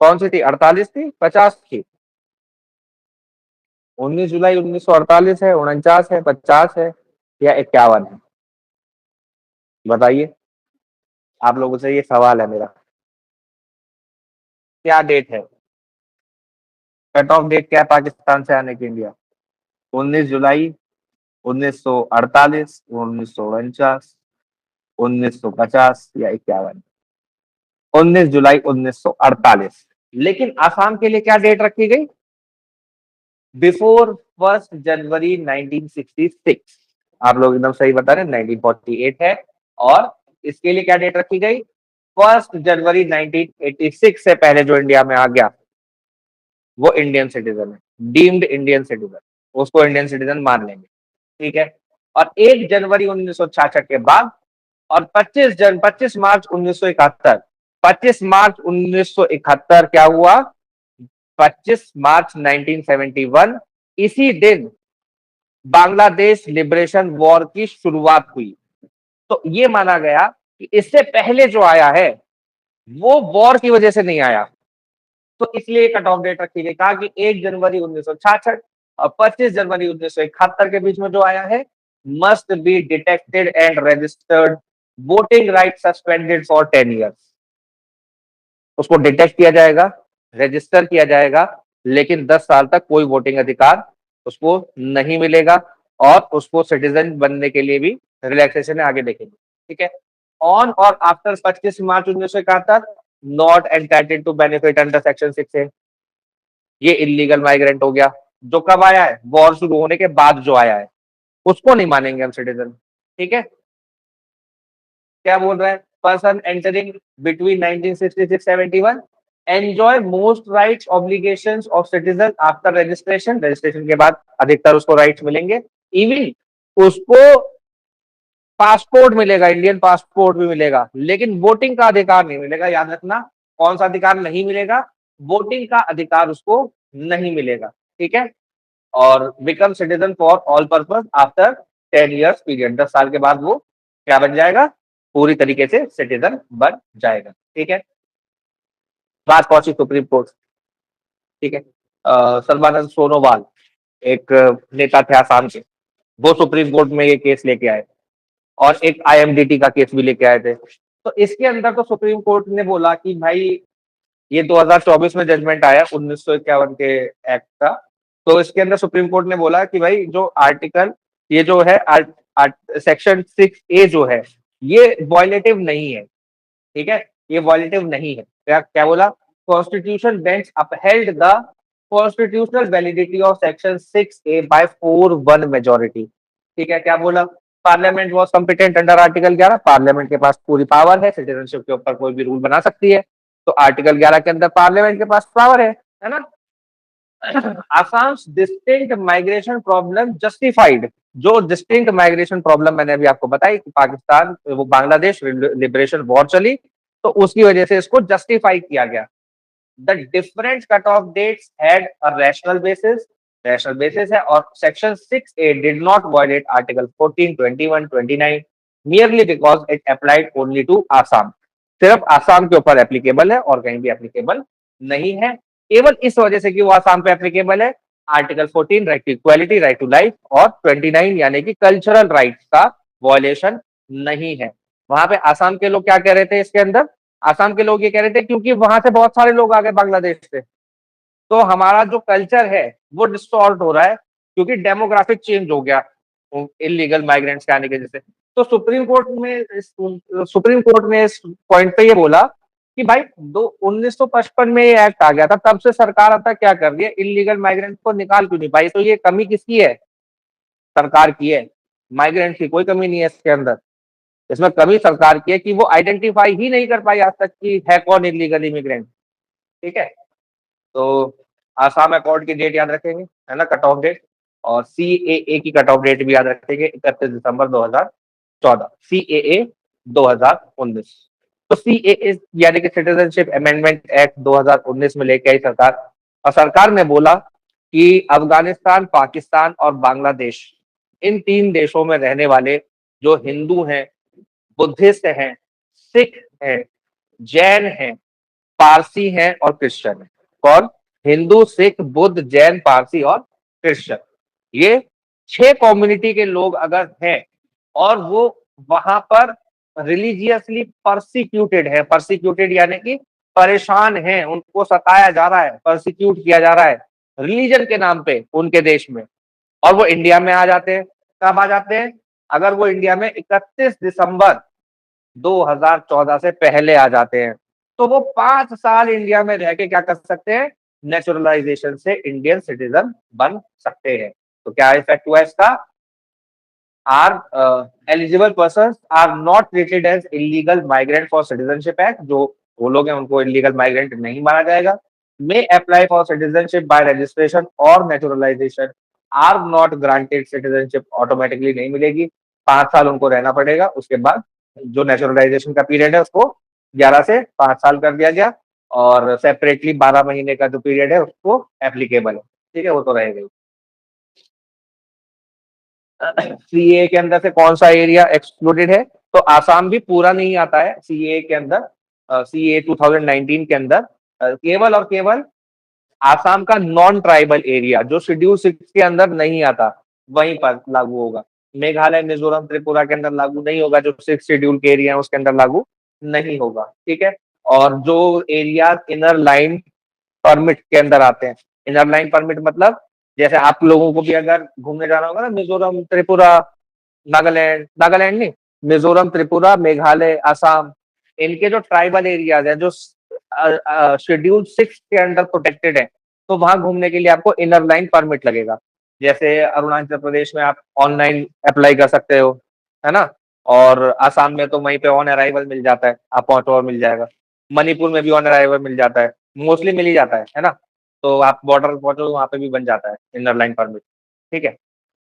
S1: कौन सी थी, 48 थी, 50 थी, 19 जुलाई 1948 है, 49 है, 50 है, या 51 है, बताइए, आप लोगों से ये सवाल है मेरा, क्या डेट है, कट ऑफ डेट क्या है पाकिस्तान से आने की इंडिया, 19 जुलाई, 1948, 1949, 1950, या 51, 19 जुलाई 1948। लेकिन आसाम के लिए क्या डेट रखी गई, बिफोर 1 जनवरी 1966, आप लोग एकदम सही बता रहे हैं, 1948 है, और इसके लिए क्या डेट रखी गई, 1 जनवरी 1986 से पहले जो इंडिया में आ गया वो इंडियन सिटीजन है, डीम्ड इंडियन सिटीजन, उसको इंडियन सिटीजन मान लेंगे, ठीक है। और 1 जनवरी 1966 के बाद, और 25 मार्च 1971, 25 मार्च 1971 क्या हुआ, 25 मार्च 1971, इसी दिन बांग्लादेश लिबरेशन वॉर की शुरुआत हुई। तो ये माना गया कि इससे पहले जो आया है वो वॉर की वजह से नहीं आया, तो इसलिए कट ऑफ डेट रखी गई, कहा कि 1 जनवरी 1966 और 25 जनवरी 1971 के बीच में जो आया है, must be detected and registered, voting right suspended for 10 years, उसको डिटेक्ट किया जाएगा, रजिस्टर किया जाएगा, लेकिन 10 साल तक कोई वोटिंग अधिकार उसको नहीं मिलेगा, और उसको सिटीजन बनने के लिए भी रिलैक्सेशन है, आगे देखेंगे, ठीक है। ऑन और after 25 March 1971, not entitled to benefit under section 6 है, ये इलीगल माइग्रेंट हो गया, जो कब आया है, वॉर शुरू होने के बाद जो आया है, उसको नहीं मानेंगे हम सिटीजन, ठीक है। क्या बोल रहा है, person entering between 1966-71 enjoy most rights obligations of citizen after registration, registration के बाद अधिकतर उसको राइट्स मिलेंगे, इवन उसको पासपोर्ट मिलेगा, इंडियन पासपोर्ट भी मिलेगा, लेकिन वोटिंग का अधिकार नहीं मिलेगा, याद रखना, कौन सा अधिकार नहीं मिलेगा, वोटिंग का अधिकार उसको नहीं मिलेगा, ठीक है। और become citizen for all purpose after 10 years period, 10 साल के बाद वो क्या बन जाएगा, पूरी तरीके से सिटीजन बन जाएगा, ठीक है। बात पहुंची सुप्रीम कोर्ट, ठीक है। सर्बानंद सोनोवाल एक नेता थे आसाम के, वो सुप्रीम कोर्ट में ये केस लेके आए, और एक IMDT का केस भी लेके आए थे। तो इसके अंदर तो सुप्रीम कोर्ट ने बोला कि भाई ये 2024 में जजमेंट आया 1951 के एक्ट का, तो इसके अंदर सुप्रीम कोर्ट ने बोला कि भाई जो आर्टिकल, ये जो है सेक्शन 6A जो है, ये वॉयलेटिव नहीं है, ठीक है, ये वॉयलेटिव नहीं है, क्या क्या बोला, constitution bench upheld the constitutional validity of section 6A by 4-1 majority, ठीक है, क्या बोला, parliament was competent under article 11, parliament के पास पूरी पावर है, सिटीजनशिप के ऊपर कोई भी रूल बना सकती है, तो आर्टिकल 11 के अंदर पार्लियामेंट के पास पावर है ना। Assam distinct migration problem justified, जो डिस्टिंक्ट माइग्रेशन प्रॉब्लम मैंने अभी आपको बताई कि पाकिस्तान वो बांग्लादेश लिबरेशन वॉर चली, तो उसकी वजह से इसको जस्टिफाई किया गया। The different cut off dates had a rational basis, rational basis है, और section 6A did not violate article 14, 21, 29 merely because it applied only to Assam, सिर्फ आसाम के ऊपर एप्लीकेबल है और कहीं भी एप्लीकेबल नहीं है, केवल इस वजह से कि वो आसाम पे एप्लीकेबल है, article 14 right to equality, right to life, और 29 यानी कि कल्चरल राइट्स का वॉयलेशन नहीं है। वहां पे आसाम के लोग क्या कह रहे थे इसके अंदर, आसाम के लोग ये कह रहे थे क्योंकि वहां से बहुत सारे लोग आ गए बांग्लादेश से, तो हमारा जो कल्चर है वो डिस्टॉर्ट हो रहा है, क्योंकि डेमोग्राफिक चेंज हो गया इलीगल माइग्रेंट्स के आने की वजह से। तो सुप्रीम कोर्ट ने इस पॉइंट पे ये बोला कि भाई 1955 में ये एक्ट आ गया था, तब से सरकार अब तक क्या कर रही है, इलीगल माइग्रेंट को निकाल क्यों नहीं पाई? तो ये कमी किसकी है? सरकार की है। माइग्रेंट की कोई कमी नहीं है इसके अंदर। इसमें कमी सरकार की है कि वो आइडेंटिफाई ही नहीं कर पाई आज तक कि है कौन इलीगल इमिग्रेंट। ठीक है, तो आसाम अकॉर्ड की डेट याद रखेंगे, है ना, कट ऑफ डेट। और CAA की कट ऑफ डेट भी याद रखेंगे, 31 दिसंबर 2014, CAA 2019। तो CAA यानी कि सिटीजनशिप अमेंडमेंट एक्ट 2019 में लेके आई सरकार। और सरकार ने बोला कि अफगानिस्तान, पाकिस्तान और बांग्लादेश, इन 3 देशों में रहने वाले जो हिंदू हैं, बुद्धिस्ट हैं, सिख हैं, जैन हैं, पारसी हैं और क्रिश्चियन हैं। कौन? हिंदू, सिख, बुद्ध, जैन, पारसी और क्रिश्चियन। ये 6 कम्युनिटी के लोग अगर हैं और वो वहां पर रिलीजियसली परसिक्यूटेड है, परसिक्यूटेड यानी कि परेशान है, उनको सताया जा रहा है, परसिक्यूट किया जा रहा है रिलीजन के नाम पे उनके देश में, और वो इंडिया में आ जाते हैं। कब आ जाते हैं? अगर वो इंडिया में 31 दिसंबर 2014 से पहले आ जाते हैं, तो वो 5 साल इंडिया में रह के क्या कर सकते हैं? नेचुरलाइजेशन से इंडियन सिटीजन बन सकते हैं। तो क्या इफेक्ट हुआ इसका? are eligible persons are not treated as illegal migrant for citizenship act, जो वो लोग हैं उनको illegal migrant नहीं माना जाएगा। may apply for citizenship by registration और naturalization are not granted citizenship automatically नहीं मिलेगी। 5 साल उनको रहना पड़ेगा, उसके बाद जो नेचुरलाइजेशन का पीरियड है उसको 11 से 5 साल कर दिया गया, और सेपरेटली 12 महीने का जो पीरियड है उसको एप्लीकेबल है। ठीक है, वो तो रहेगा ही। CAA के अंदर से कौन सा एरिया एक्सक्लूडेड है? तो आसाम भी पूरा नहीं आता है CAA के अंदर। CAA 2019 के अंदर केवल और केवल आसाम का नॉन ट्राइबल एरिया जो शेड्यूल 6 के अंदर नहीं आता वहीं पर लागू होगा। मेघालय, मिजोरम, त्रिपुरा के अंदर लागू नहीं होगा, जो 6 शेड्यूल के एरिया है उसके अंदर लागू नहीं होगा। ठीक है, और जो एरिया इनर लाइन परमिट के अंदर आते हैं, इनर लाइन परमिट मतलब जैसे आप लोगों को भी अगर घूमने जाना होगा ना, मिजोरम, त्रिपुरा, नागालैंड, नागालैंड नहीं, मिजोरम, त्रिपुरा, मेघालय, असम, इनके जो ट्राइबल एरियाज है जो शेड्यूल 6 के अंडर प्रोटेक्टेड है, तो वहां घूमने के लिए आपको इनर लाइन परमिट लगेगा। जैसे अरुणाचल प्रदेश में आप ऑनलाइन अप्लाई कर सकते हो, है ना, और आसाम में तो वहीं पे ऑन अराइवल मिल जाता है, आप पहुंचो और मिल जाएगा। मणिपुर में भी ऑन अराइवल मिल जाता है, मोस्टली मिल ही जाता है ना। तो आप बॉर्डर पहुंचो वहां पे भी बन जाता है इनर लाइन परमिट। ठीक है,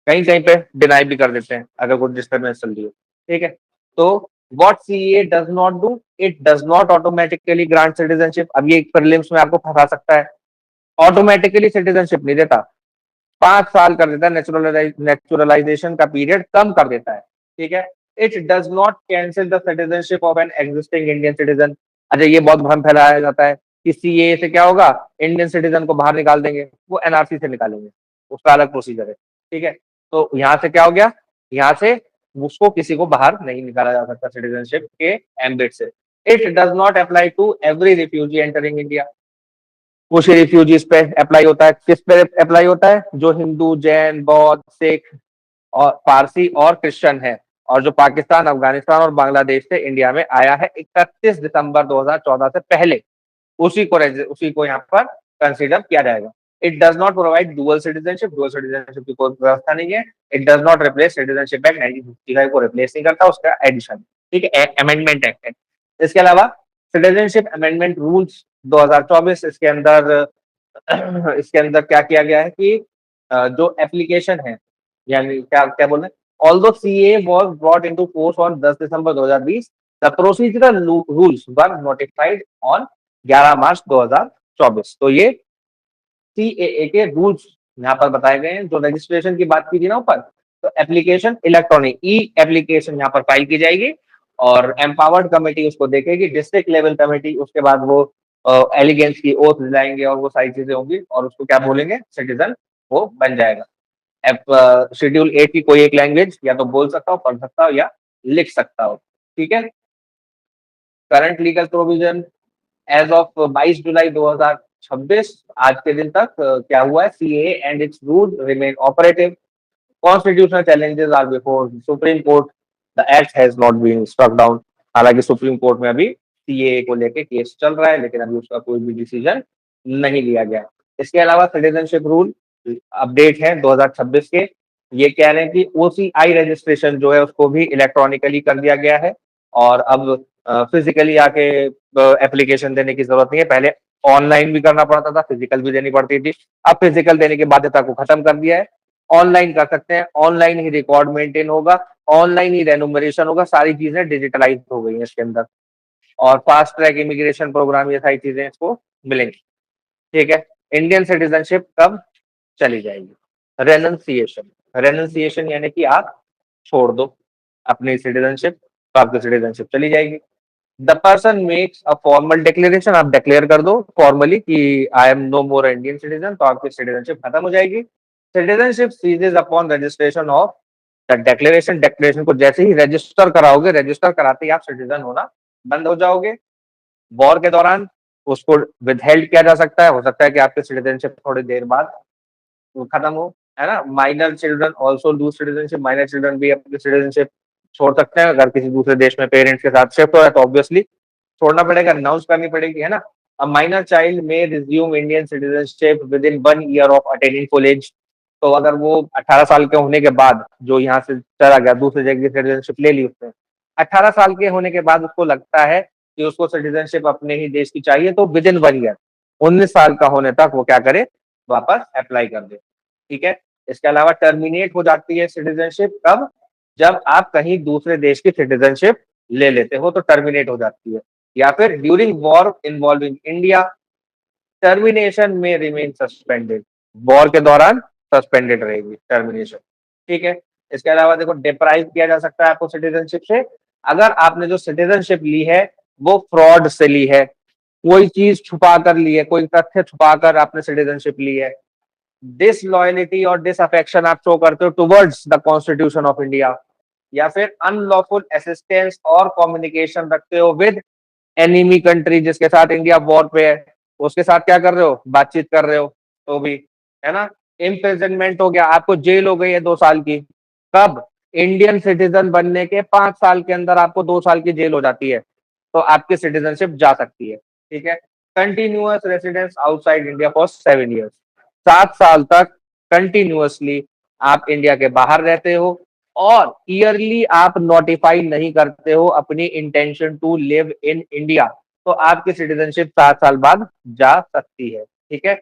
S1: कहीं कहीं पे डिनाई भी कर देते हैं अगर कुछ डिस्टर्बेंस चल रही हो। ठीक है, तो what CAA does not do, it does not automatically grant citizenship. अब ये प्रीलिम्स में आपको फंसा सकता है, ऑटोमेटिकली सिटीजनशिप नहीं देता, 5 साल कर देता है, नेचुरलाइजेशन का पीरियड कम कर देता है। ठीक है, it does not cancel the citizenship of an existing Indian citizen. अच्छा, ये बहुत भ्रम फैलाया जाता है कि CAA से क्या होगा, इंडियन सिटीजन को बाहर निकाल देंगे, वो NRC से निकालेंगे, उसका अलग प्रोसीजर है। ठीक है, तो यहाँ से क्या हो गया, यहाँ से उसको किसी को बाहर नहीं निकाला जा सकता सिटीजनशिप के एम्बिट से। It does not apply to every refugee entering India. कुछ रिफ्यूजीज पे अप्लाई होता है, किस पे अप्लाई होता है? जो हिंदू, जैन, बौद्ध, सिख और पारसी और क्रिश्चियन है, और जो पाकिस्तान, अफगानिस्तान और बांग्लादेश से इंडिया में आया है 31 दिसंबर 2014 से पहले, उसी को यहाँ पर कंसीडर किया जाएगा। It does not provide dual citizenship, dual citizenship की कोई व्यवस्था नहीं है। It does not replace citizenship act 1955 को रिप्लेस नहीं करता, उसका एडिशन। ठीक है, अमेंडमेंट एक्ट है। इसके अलावा सिटीजनशिप अमेंडमेंट रूल्स 2024, इसके अंदर क्या किया गया है कि जो एप्लीकेशन है, यानी क्या क्या बोल रहे हैं, although CAA was brought into force on 10 December 2020, the procedural rules were notified on 11 मार्च 2024। तो ये CAA के रूल्स यहाँ पर बताए गए हैं। जो रजिस्ट्रेशन की बात की थी ना ऊपर, तो एप्लीकेशन इलेक्ट्रॉनिक ई एप्लीकेशन यहाँ पर फाइल की जाएगी, और एम्पावर्ड कमेटी उसको देखेगी, डिस्ट्रिक्ट लेवल कमेटी, उसके बाद वो एलिगेंस की ओथ दिलाएंगे और वो सारी चीजें होंगी, और उसको क्या बोलेंगे, सिटीजन वो बन जाएगा। शेड्यूल 8 की कोई एक लैंग्वेज या तो बोल सकता हो, पढ़ सकता हो या लिख सकता हो। ठीक है, current legal provision as of 22 July 2000 2026 आज के दिन तक क्या हुआ है, CAA and its rule remain operative, constitutional challenges are before supreme court, the act has not been struck down. हालांकि सुप्रीम कोर्ट में अभी सीएए को लेके केस चल रहा है, लेकिन अभी उसका कोई भी डिसीजन नहीं लिया गया। इसके अलावा सिटीजनशिप रूल अपडेट है 2026 के, ये कह रहे हैं कि ओसीआई रजिस्ट्रेशन जो है उसको भी इलेक्ट्रॉनिकली कर दिया गया है, और अब फिजिकली आके एप्लीकेशन देने की जरूरत नहीं है। पहले ऑनलाइन भी करना पड़ता था, फिजिकल भी देनी पड़ती थी, अब फिजिकल देने की बाध्यता को खत्म कर दिया है, ऑनलाइन कर सकते हैं, ऑनलाइन ही रिकॉर्ड मेंटेन होगा, ऑनलाइन ही रेनुमरेशन होगा, सारी चीजें डिजिटलाइज हो गई हैं इसके अंदर, और फास्ट ट्रैक इमिग्रेशन प्रोग्राम, ये सारी चीजें इसको मिलेंगी। ठीक है, इंडियन सिटीजनशिप कब चली जाएगी? रेनंसिएशन, रेनंसिएशन यानी कि आप छोड़ दो अपनी सिटीजनशिप, तो आपकी सिटीजनशिप चली जाएगी। The person makes a formal declaration, आप डिक्लेयर कर दो फॉर्मली कि I am no more Indian citizen, तो आपकी सिटीजनशिप खत्म हो जाएगी। Citizenship ceases upon registration of the declaration, declaration को जैसे ही रजिस्टर कराओगे, रजिस्टर कराते ही आप सिटीजन होना बंद हो जाओगे। वॉर के दौरान उसको विदहेल्ड किया जा सकता है, हो सकता है कि आपकी सिटीजनशिप थोड़ी देर बाद वो खत्म हो, है ना। Minor children also loose citizenship, minor children भी अपनी सिटीजनशिप छोड़ सकते हैं, अगर किसी दूसरे देश में पेरेंट्स के साथ शिफ्ट हो रहा है तो ऑब्वियसली छोड़ना पड़ेगा, अनाउंस करनी पड़ेगी, है ना। A minor child may resume Indian citizenship within 1 year of attaining full age, तो अगर वो 18 साल के होने के बाद जो यहाँ से चला गया, दूसरी जगह की सिटीजनशिप ले ली उसने, 18 साल के होने के बाद उसको लगता है कि उसको सिटीजनशिप अपने ही देश की चाहिए, तो विद इन 1 ईयर 19 साल का होने तक वो क्या करे, वापस अप्लाई कर दे। ठीक है, इसके अलावा टर्मिनेट हो जाती है सिटीजनशिप कब, जब आप कहीं दूसरे देश की सिटीजनशिप ले लेते हो तो टर्मिनेट हो जाती है, या फिर during war involving India, termination में रिमेन सस्पेंडेड, वॉर के दौरान सस्पेंडेड रहेगी टर्मिनेशन। ठीक है, इसके अलावा देखो डिप्राइव किया जा सकता है आपको सिटीजनशिप से, अगर आपने जो सिटीजनशिप ली है वो फ्रॉड से ली है, कोई चीज छुपा कर ली है, कोई तथ्य छुपा कर आपने सिटीजनशिप ली है, डिसलॉयलिटी और डिसअफेक्शन आप शो करते हो towards the constitution of India, या फिर अनलॉफुल असिस्टेंस और कम्युनिकेशन रखते हो विद एनिमी कंट्री जिसके साथ इंडिया वॉर पे है, उसके साथ क्या कर रहे हो, बातचीत कर रहे हो, तो भी, है ना। इम्प्रिजनमेंट हो गया, आपको जेल हो गई है 2 साल की, कब, इंडियन सिटीजन बनने के 5 साल के अंदर आपको 2 साल की जेल हो जाती है, तो आपकी सिटीजनशिप जा सकती है। ठीक है, continuous residence outside India for 7 years, 7 साल तक कंटिन्यूअसली आप इंडिया के बाहर रहते हो, और ईयरली आप नोटिफाई नहीं करते हो अपनी intention to live in India, तो आपकी सिटीजनशिप 7 साल बाद जा सकती है। ठीक है,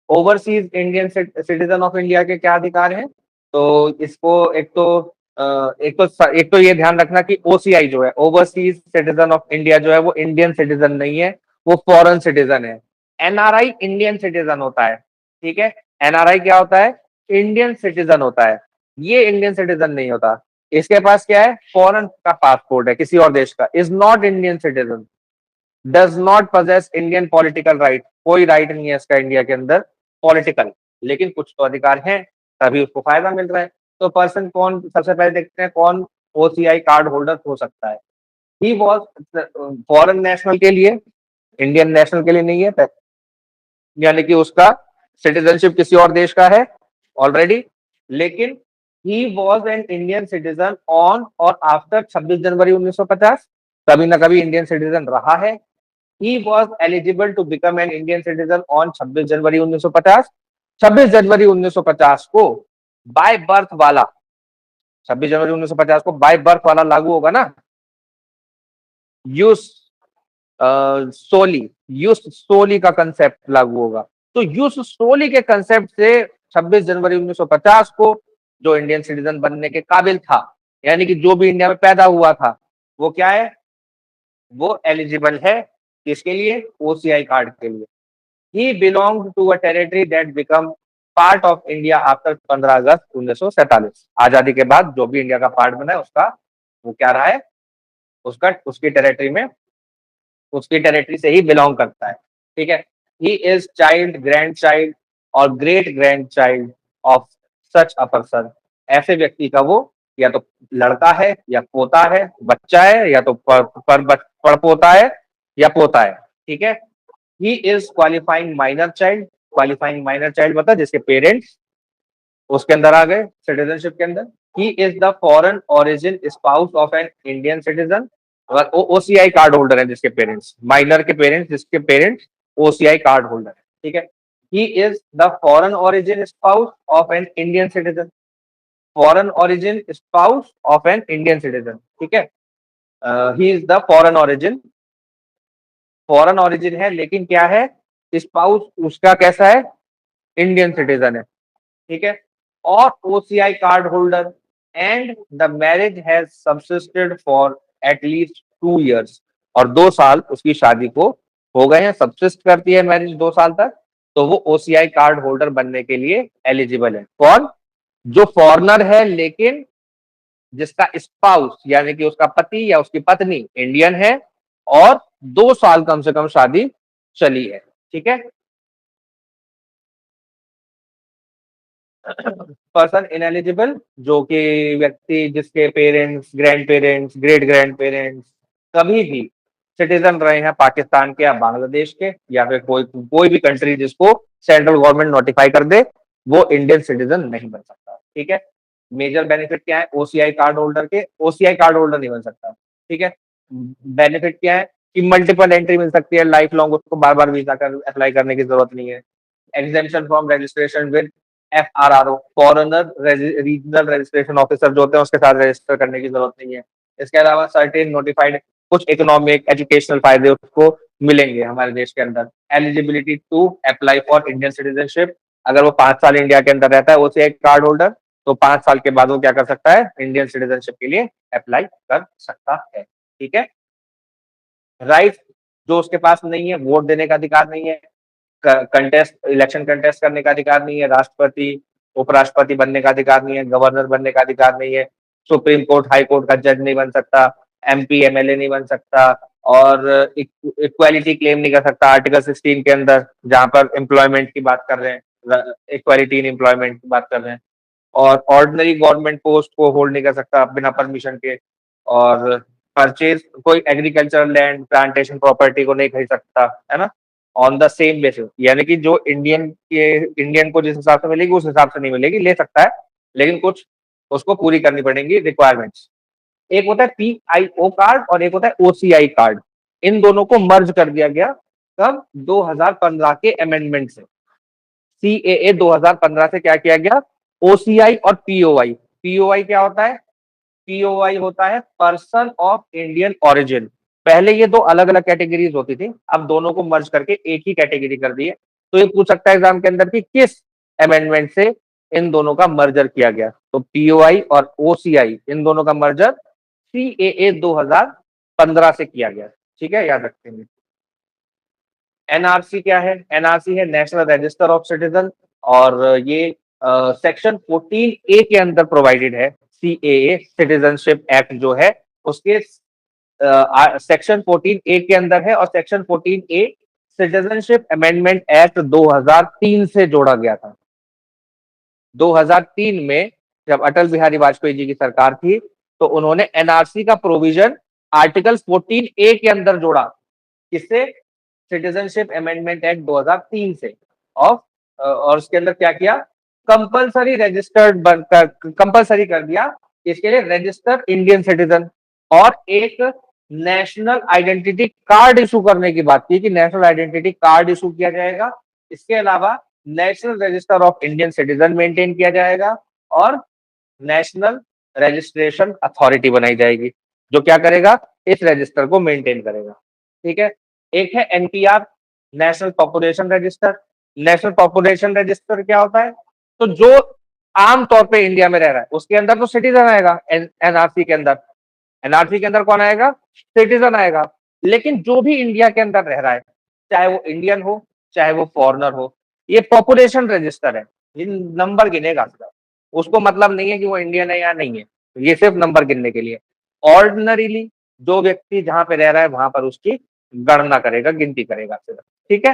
S1: overseas Indian citizen of India के क्या अधिकार हैं, तो इसको एक तो ये ध्यान रखना कि ओसीआई जो है, ओवरसीज सिटीजन ऑफ इंडिया जो है, वो इंडियन सिटीजन नहीं है, वो फॉरेन सिटीजन है। एनआरआई इंडियन सिटीजन होता है। ठीक है, एनआरआई क्या होता है, इंडियन सिटीजन होता है, ये इंडियन सिटीजन नहीं होता। इसके पास क्या है, फॉरेन का पासपोर्ट है किसी और देश का, is not Indian citizen, does not possess Indian political right, कोई राइट नहीं है इसका इंडिया के अंदर पॉलिटिकल, लेकिन कुछ तो अधिकार हैं, तभी उसको फायदा मिल रहा है। तो पर्सन कौन, सबसे पहले देखते हैं कौन ओसीआई कार्ड होल्डर हो सकता है। ही वॉज फॉरेन नेशनल के लिए, इंडियन नेशनल के लिए नहीं है, यानी कि उसका सिटीजनशिप किसी और देश का है ऑलरेडी, लेकिन he was an Indian citizen on और आफ्टर 26 जनवरी 1950, कभी ना कभी इंडियन सिटीजन रहा है। He was eligible to become an Indian citizen on 26 January 1950। 26 January 1950 को बाय बर्थ वाला, 26 जनवरी 1950 को बाय बर्थ वाला लागू होगा ना, यूस सोली, यूस सोली का कंसेप्ट लागू होगा। तो यूस सोली के कंसेप्ट से 26 जनवरी 1950 को जो इंडियन सिटीजन बनने के काबिल था, यानी कि जो भी इंडिया में पैदा हुआ था, वो क्या है, वो एलिजिबल है किसके लिए, ओसीआई कार्ड के लिए। He belonged to a territory that become part of India after 15 अगस्त 1947। आजादी के बाद जो भी इंडिया का पार्ट बना है उसका वो क्या रहा है, उसका उसकी टेरिटरी में, उसकी टेरिटरी से ही बिलोंग करता है। ठीक है, he is child, grandchild और great grandchild of such a person, ऐसे व्यक्ति का वो या तो लड़का है या पोता है, बच्चा है या तो पर पड़पोता है, या पोता है, ठीक है। He is qualifying minor child मतलब जिसके पेरेंट्स उसके अंदर आ गए सिटीजनशिप के अंदर। He is the foreign origin spouse of N Indian citizen, अगर ओसीआई कार्ड होल्डर है जिसके पेरेंट्स, माइनर के पेरेंट्स जिसके पेरेंट्स ओसीआई कार्ड होल्डर है, ठीक है। He is the foreign origin spouse of N Indian citizen, foreign origin spouse of N Indian citizen, ठीक है। He is the foreign origin है लेकिन क्या है, स्पाउस उसका कैसा है, इंडियन सिटीजन है, ठीक है। और OCI card holder and the marriage has subsisted for at least 2 years, और 2 साल उसकी शादी को हो गए हैं, सब्सिस्ट करती है मैरिज 2 साल तक, तो वो ओसीआई कार्ड होल्डर बनने के लिए एलिजिबल है। कौन, जो फॉरनर है लेकिन जिसका स्पाउस यानी कि उसका पति या उसकी पत्नी इंडियन है और 2 साल कम से कम शादी चली है, ठीक है। पर्सन इनएलिजिबल, जो कि व्यक्ति जिसके parents, grand parents, great grand parents कभी भी सिटीजन रहे हैं पाकिस्तान के या बांग्लादेश के या फिर कोई कोई भी कंट्री जिसको सेंट्रल गवर्नमेंट नोटिफाई कर दे, वो इंडियन सिटीजन नहीं बन सकता, ठीक है। मेजर बेनिफिट क्या है ओसीआई कार्ड होल्डर के, ओसीआई कार्ड होल्डर नहीं बन सकता, ठीक है। बेनिफिट क्या है कि मल्टीपल एंट्री मिल सकती है लाइफ लॉन्ग, उसको बार बार वीजा कर अप्लाई करने की जरूरत नहीं है। Exemption from registration with FRRO, foreigner regional registration officer जो होते हैं उसके साथ रजिस्टर करने की जरूरत नहीं है। इसके अलावा सर्टेन नोटिफाइड कुछ इकोनॉमिक एजुकेशनल फायदे उसको मिलेंगे हमारे देश के अंदर। Eligibility to apply for Indian citizenship, अगर वो 5 साल इंडिया के अंदर रहता है उसे एक कार्ड होल्डर, तो 5 साल के बाद वो क्या कर सकता है, इंडियन सिटीजनशिप के लिए अप्लाई कर सकता है, ठीक है। राइट, जो उसके पास नहीं है, वोट देने का अधिकार नहीं है, कंटेस्ट इलेक्शन कंटेस्ट करने का अधिकार नहीं है, राष्ट्रपति उपराष्ट्रपति बनने का अधिकार नहीं है, गवर्नर बनने का अधिकार नहीं है, सुप्रीम कोर्ट हाई कोर्ट का जज नहीं बन सकता, एमपी एमएलए नहीं बन सकता, और इक्वालिटी क्लेम नहीं कर सकता आर्टिकल 16 के अंदर, जहां पर एम्प्लॉयमेंट की बात कर रहे हैं, इक्वालिटी इन एम्प्लॉयमेंट की बात कर रहे हैं। और ऑर्डिनरी गवर्नमेंट पोस्ट को होल्ड नहीं कर सकता बिना परमिशन के, और परचेज कोई एग्रीकल्चरल लैंड प्लांटेशन प्रॉपर्टी को नहीं खरीद सकता, है ना, ऑन द सेम बेसिस, यानी कि जो इंडियन को जिस हिसाब से मिलेगी उस हिसाब से नहीं मिलेगी, ले सकता है लेकिन कुछ उसको पूरी करनी पड़ेंगी रिक्वायरमेंट्स। एक होता है पीआईओ कार्ड और एक होता है ओसीआई कार्ड, इन दोनों को मर्ज कर दिया गया कब, 2015 के अमेंडमेंट से। सीएए 2015 से क्या किया गया, ओसीआई और पीओआई। पीओआई क्या होता है, पीओआई होता है पर्सन ऑफ इंडियन ओरिजिन। पहले ये दो अलग अलग कैटेगरीज होती थी, अब दोनों को मर्ज करके एक ही कैटेगरी कर दी है। तो ये पूछ सकता है एग्जाम के अंदर कि किस अमेंडमेंट से इन दोनों का मर्जर किया गया, तो पीओआई और ओसीआई इन दोनों का मर्जर सीएए 2015 से किया गया, ठीक है, याद रखेंगे। एनआरसी क्या है, एनआरसी है नेशनल रजिस्टर ऑफ सिटीजन, और ये सेक्शन 14A के अंदर प्रोवाइडेड है। सीएए सिटीजनशिप एक्ट जो है उसके सेक्शन 14A के अंदर है, और section 14A citizenship amendment act 2003 से जोड़ा गया था। 2003 में जब अटल बिहारी वाजपेयी जी की सरकार थी तो उन्होंने एनआरसी का प्रोविजन आर्टिकल 14A के अंदर जोड़ा, किससे, सिटीजनशिप अमेंडमेंट एक्ट 2003 से। और उसके अंदर क्या किया, कंपलसरी रजिस्टर्ड कंपलसरी कर दिया इसके लिए रजिस्टर्ड इंडियन सिटीजन, और एक नेशनल आइडेंटिटी कार्ड इशू करने की बात की कि नेशनल आइडेंटिटी कार्ड इशू किया जाएगा। इसके अलावा national register of Indian citizen maintain किया जाएगा, और नेशनल रजिस्ट्रेशन अथॉरिटी बनाई जाएगी जो क्या करेगा, इस रजिस्टर को मेंटेन करेगा, ठीक है। एक है NPR, national population register. National population register क्या होता है, तो जो आम तौर पे इंडिया में रह रहा है उसके अंदर तो सिटीजन आएगा, एनआरसी के अंदर, एनआरसी के अंदर कौन आएगा, सिटीजन आएगा। लेकिन जो भी इंडिया के अंदर रह रहा है, चाहे वो इंडियन हो चाहे वो फॉरनर हो, ये पॉपुलेशन रजिस्टर है, ये नंबर गिनेगा सिर्फ, उसको मतलब नहीं है कि वो इंडियन है या नहीं है, ये सिर्फ नंबर गिनने के लिए। ऑर्डिनरीली जो व्यक्ति जहां पे रह रहा है वहां पर उसकी गणना करेगा, गिनती करेगा सिर्फ, ठीक है।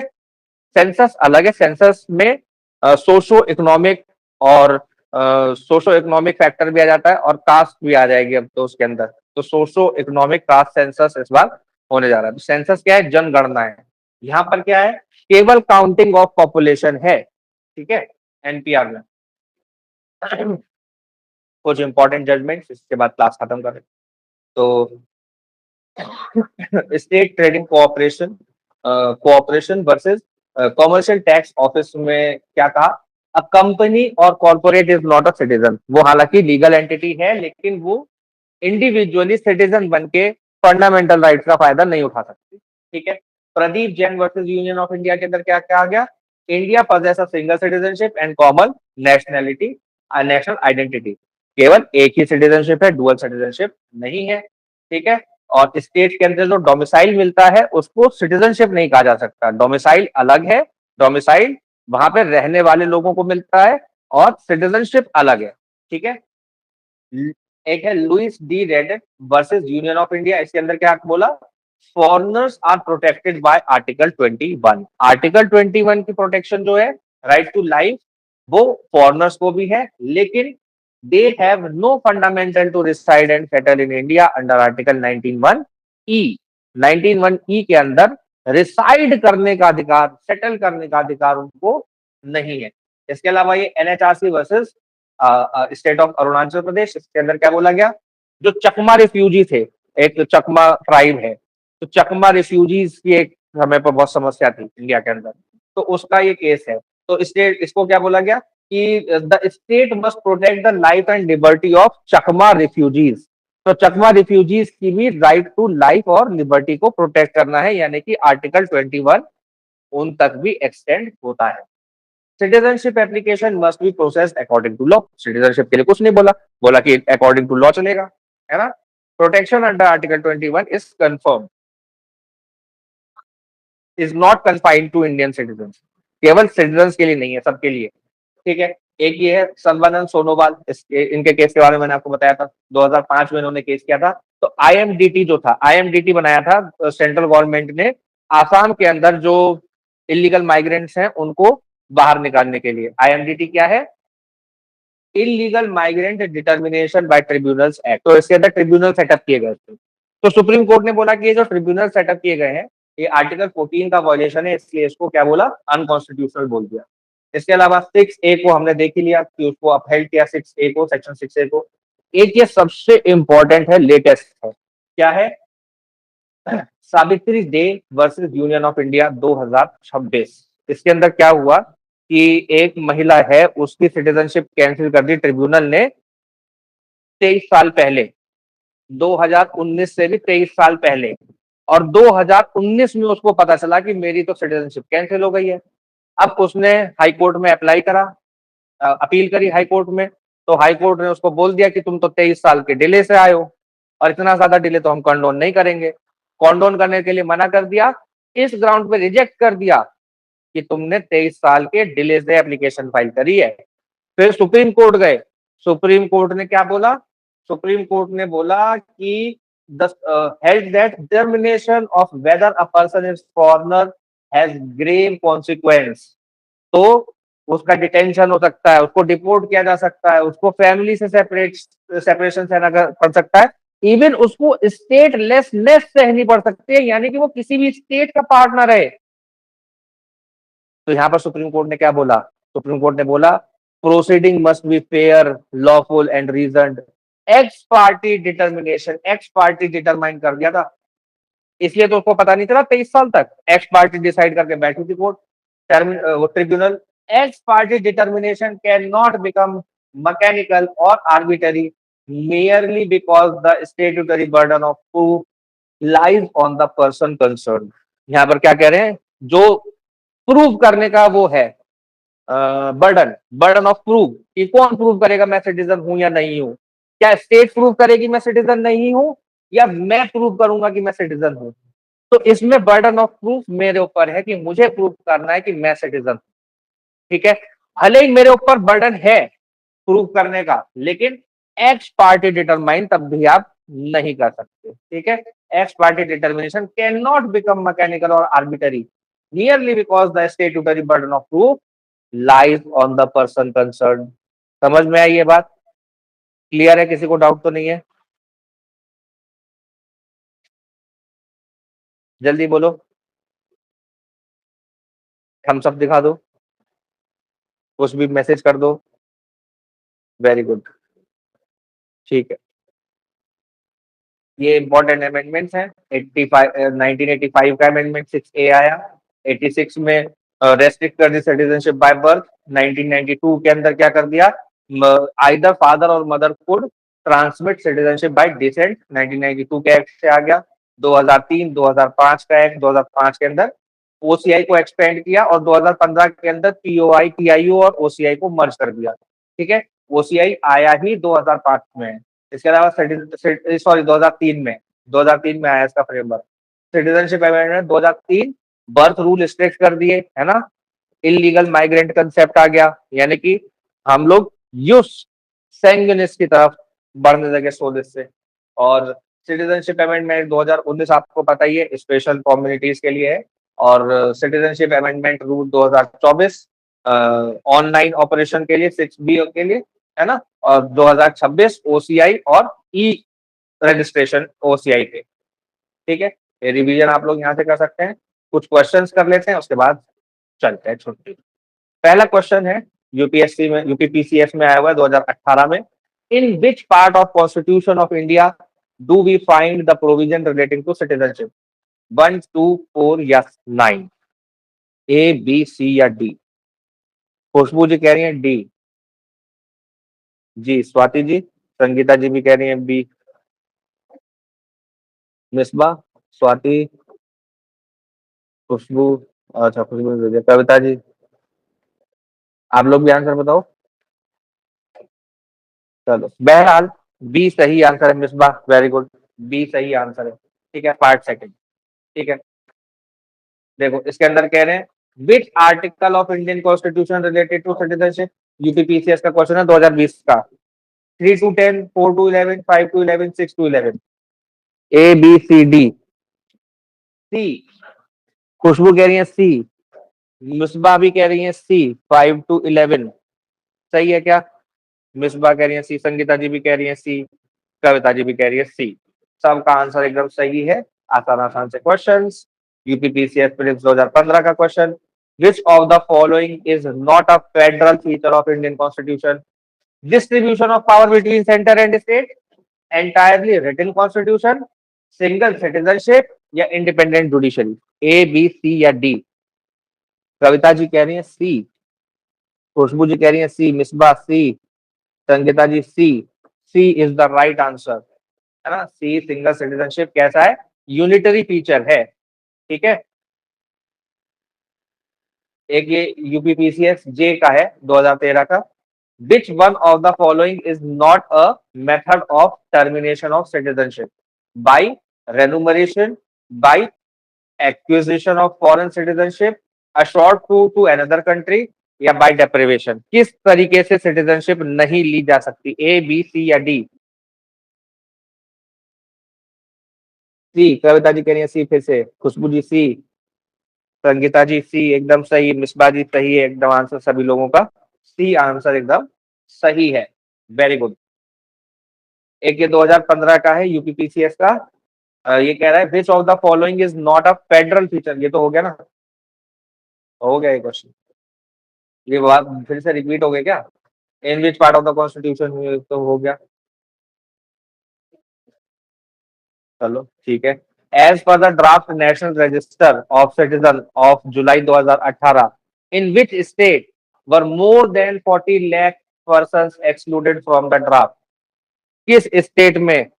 S1: सेंसस अलग है, सेंसस में सोशो इकोनॉमिक और सोशो इकोनॉमिक फैक्टर भी आ जाता है और कास्ट भी आ जाएगी अब तो उसके अंदर। तो सोशो इकोनॉमिक कास्ट सेंसस इस बार होने जा रहा है। तो सेंसस क्या है? जनगणना है। यहाँ पर क्या है? केवल काउंटिंग ऑफ पॉपुलेशन है, ठीक है, एनपीआर में। कुछ इंपॉर्टेंट जजमेंट्स, इसके बाद क्लास खत्म करें। तो state trading cooperation, cooperation versus commercial tax office में क्या कहा? अ कंपनी और corporate is not a citizen. वो हालांकि लीगल एंटिटी है, लेकिन वो इंडिविजुअली सिटीजन बन के फंडामेंटल राइट्स का फायदा नहीं उठा सकती, ठीक है। Pradeep Jain versus Union of India के अंदर क्या कहा गया? India possess a single citizenship and common nationality, national identity. केवल एक ही सिटीजनशिप है, डुअल सिटीजनशिप नहीं है, ठीक है। और स्टेट के अंदर जो डोमिसाइल मिलता है उसको सिटीजनशिप नहीं कहा जा सकता। डोमिसाइल अलग है, डोमिसाइल वहां पे रहने वाले लोगों को मिलता है, और सिटीजनशिप अलग है, ठीक है। एक है Louis de Raedt versus Union of India. इसके अंदर क्या बोला? Foreigners are protected by article 21। Article 21 की प्रोटेक्शन जो है, राइट टू लाइफ, वो फॉरेनर्स को भी है, लेकिन they have no fundamental to reside and settle in India under article 19(1) E. 19(1) E के अंदर रिसाइड करने का अधिकार, सेटल करने का अधिकार उनको नहीं है। इसके अलावा ये NHRC versus state of Arunachal Pradesh, इसके अंदर क्या बोला गया? जो चकमा रिफ्यूजी थे, एक चकमा ट्राइब है, तो चकमा रिफ्यूजीज की एक समय पर बहुत समस्या थी इंडिया के अंदर, तो उसका ये केस है। तो स्टेट, इसको क्या बोला गया कि the state must protect the life and liberty of Chakma refugees. तो चकमा रिफ्यूजीज की भी राइट टू लाइफ और लिबर्टी को प्रोटेक्ट करना है, यानी कि आर्टिकल 21 उन तक भी एक्सटेंड होता है। Citizenship application must be processed according to law. Citizenship के लिए कुछ नहीं बोला, बोला कि अकॉर्डिंग टू लॉ चलेगा, है ना। Protection under article 21 is confirm, is not confined to Indian citizen. केवल सिटीजन के लिए नहीं है, सबके लिए, ठीक है। एक ये है सर्बानंद सोनोवाल, इनके केस के बारे में मैंने आपको बताया था, 2005 में इन्होंने केस किया था। तो आईएमडीटी जो था, आईएमडीटी बनाया था सेंट्रल गवर्नमेंट ने आसाम के अंदर जो इलीगल माइग्रेंट्स हैं उनको बाहर निकालने के लिए। आईएमडीटी क्या है? Illegal migrant determination by tribunals act. तो इसके अंदर ट्रिब्यूनल सेटअप किए गए थे। तो सुप्रीम कोर्ट ने बोला कि ये जो ट्रिब्यूनल सेटअप किए गए हैं, ये आर्टिकल 14 का वायलेशन है, इसलिए इसको क्या बोला? अनकॉन्स्टिट्यूशनल बोल दिया। इसके अलावा 6A को हमने देख ही लिया कि उसको अपहेल्ड किया, 6A को, सेक्शन 6A को। एक ये सबसे इंपॉर्टेंट है, लेटेस्ट है, क्या है? Savitri day versus Union of India 2026। इसके अंदर क्या हुआ कि एक महिला है, उसकी सिटीजनशिप कैंसिल कर दी ट्रिब्यूनल ने 23 साल पहले, 2019 से भी 23 साल पहले। और 2019 में उसको पता चला कि मेरी तो सिटीजनशिप कैंसिल हो गई है। अब उसने हाई कोर्ट में अप्लाई करा, अपील करी हाई कोर्ट में। तो हाई कोर्ट ने उसको बोल दिया कि तुम तो 23 साल के डिले से आए हो, और इतना ज्यादा डिले तो हम कंडोन नहीं करेंगे। कंडोन करने के लिए मना कर दिया, इस ग्राउंड पे रिजेक्ट कर दिया कि तुमने 23 साल के डिले से एप्लीकेशन फाइल करी है। फिर सुप्रीम कोर्ट गए, सुप्रीम कोर्ट ने क्या बोला? सुप्रीम कोर्ट ने बोला कि the held that determination of whether a person is foreigner has grave consequence. तो उसका डिटेंशन हो सकता है, उसको डिपोर्ट किया जा सकता है, उसको फैमिली से सेपरेशन सहना पड़ सकता है, इवन उसको स्टेटलेसनेस सहनी पड़ सकती है, यानी कि वो किसी भी स्टेट का पार्ट ना रहे। तो यहाँ पर सुप्रीम कोर्ट ने क्या बोला? सुप्रीम कोर्ट ने बोला proceeding must be fair, lawful and reasoned. Ex parte determination, ex parte determine कर दिया था, इसलिए तो उसको पता नहीं चला 23 साल तक। एक्स पार्टी डिसाइड करके बैठी थी court, tribunal. X parte determination can not become mechanical और arbitrary merely because the statutory burden of proof lies on the person concerned। यहाँ पर क्या कह रहे हैं? जो प्रूव करने का वो है बर्डन, बर्डन ऑफ प्रूफ, कि कौन प्रूव करेगा मैं सिटीजन हूं या नहीं हूं। क्या स्टेट प्रूव करेगी मैं सिटीजन नहीं हूं, या मैं प्रूव करूंगा कि मैं सिटीजन हूं? तो इसमें बर्डन ऑफ प्रूफ मेरे ऊपर है कि मुझे प्रूव करना है कि मैं सिटीजन हूं, ठीक है। भले ही मेरे ऊपर बर्डन है प्रूव करने का, लेकिन एक्स पार्टी डिटरमाइन तब भी आप नहीं कर सकते, ठीक है। Ex parte determination can not become mechanical और arbitrary nearly because the statutory burden of proof lies on the person concern. समझ में आई ये बात? क्लियर है? किसी को डाउट तो नहीं है? जल्दी बोलो, थम्स अप दिखा दो, कुछ भी मैसेज कर दो। वेरी गुड, ठीक है। ये इम्पोर्टेंट अमेंडमेंट्स हैं। 1985 का अमेंडमेंट 6A आया। 86 में रेस्ट्रिक्ट कर दी सिटीजनशिप बाय बर्थ। 1992 के अंदर क्या कर दिया, आइदर फादर और mother could transmit citizenship by decent, 1992 के एक्ट से आ गया। 2003 2005 का एक्ट, 2005 के अंदर ओसीआई को एक्सपेंड किया, और 2015 के अंदर पीओआई टीआईयू और ओसीआई को मर्ज कर दिया। ठीक है, ओसीआई आया ही 2005 में। इसके अलावा सॉरी 2003 में, 2003 में आया इसका framework. Citizenship amendment 2003, birth rule strict कर दिए, है ना। इलीगल माइग्रेंट कंसेप्ट आ गया, यानी कि हम लोग यूस सैंगुइनिस की तरफ बढ़ने लगे सोलिस से। और सिटीजनशिप अमेंडमेंट 2019 आपको पता ही है, स्पेशल कम्युनिटीज के लिए है। और citizenship amendment rule 2024 online operation के लिए, 6B के लिए, है ना। और 2026 ओसीआई और ई रजिस्ट्रेशन ओसीआई के। ठीक है, ये रिवीजन आप लोग यहाँ से कर सकते हैं। कुछ क्वेश्चंस कर लेते हैं, उसके बाद चलते हैं छुट्टी। पहला क्वेश्चन है, यूपीएससी में, यूपीपीसीएस में आया हुआ है 2018 में। In which part of constitution of India do we find the provision relating to citizenship? 1, 2, 4 या 9? ए, बी, सी या डी? खुशबू जी कह रही है डी। जी स्वाति जी, संगीता जी भी कह रही है बी। मिसबा, स्वाति, खुशबू, अच्छा खुशबू ने दे दिया। कविता जी, आप लोग भी आंसर बताओ। चलो, बहरहाल बी सही आंसर है मिसबा, वेरी गुड। बी सही आंसर है। ठीक है, पार्ट सेकंड। ठीक है, देखो इसके अंदर कह रहे हैं which article of Indian constitution related to citizenship. UPPCS का क्वेश्चन है 2020 का। 3 to 10, 4 to 11, 5 to 11, 6 to 11? A, B, C, D? C. Khushboo कह रही है सी, मिसबा भी कह रही है सी, 5 to 11 सही है क्या? मिसबा कह रही है सी, संगीता जी भी कह रही है सी, कविता जी भी कह रही है सी। सबका आंसर एकदम सही है। आसान आसान से क्वेश्चन। यूपीपीसीएस प्रीलिम्स 2015 का question, which of the following is not a federal feature of Indian constitution? Distribution of power between centre and state, entirely written constitution, single citizenship या independent judiciary? A, B, C या D? Kavita ji कह रही है सी, खुशबू जी कह रही है सी, मिसबा सी, संगीता जी सी। सी is the right answer, है ना। सी सिंगल सिटीजनशिप कैसा है, यूनिटरी फीचर है। ठीक है, एक ये यूपीपीसीएस जे का है 2013 का। Which one of the following is not a method of termination of citizenship? By renunciation, by acquisition of foreign citizenship, a short to another country, या बाय डेप्रिवेशन? किस तरीके से सिटीजनशिप नहीं ली जा सकती? ए, बी, सी या डी? सी, कविता जी कह रही है सी फिर से, खुशबू जी सी, संगीता जी सी एकदम सही, मिसबा जी सही है एकदम आंसर सभी लोगों का। सी आंसर एकदम सही है, वेरी गुड। एक ये 2015 का है यूपीपीसीएस का। ये कह रहा है विच of the following is not a federal feature? ये तो हो गया ना, हो गया ये क्वेश्चन। ये बात फिर से रिपीट हो गया क्या? In which part of the constitution, तो हो गया। चलो ठीक है। As per the draft national register of citizen of July 2018, in which state were more than 40 lakh persons excluded from the draft? किस स्टेट में?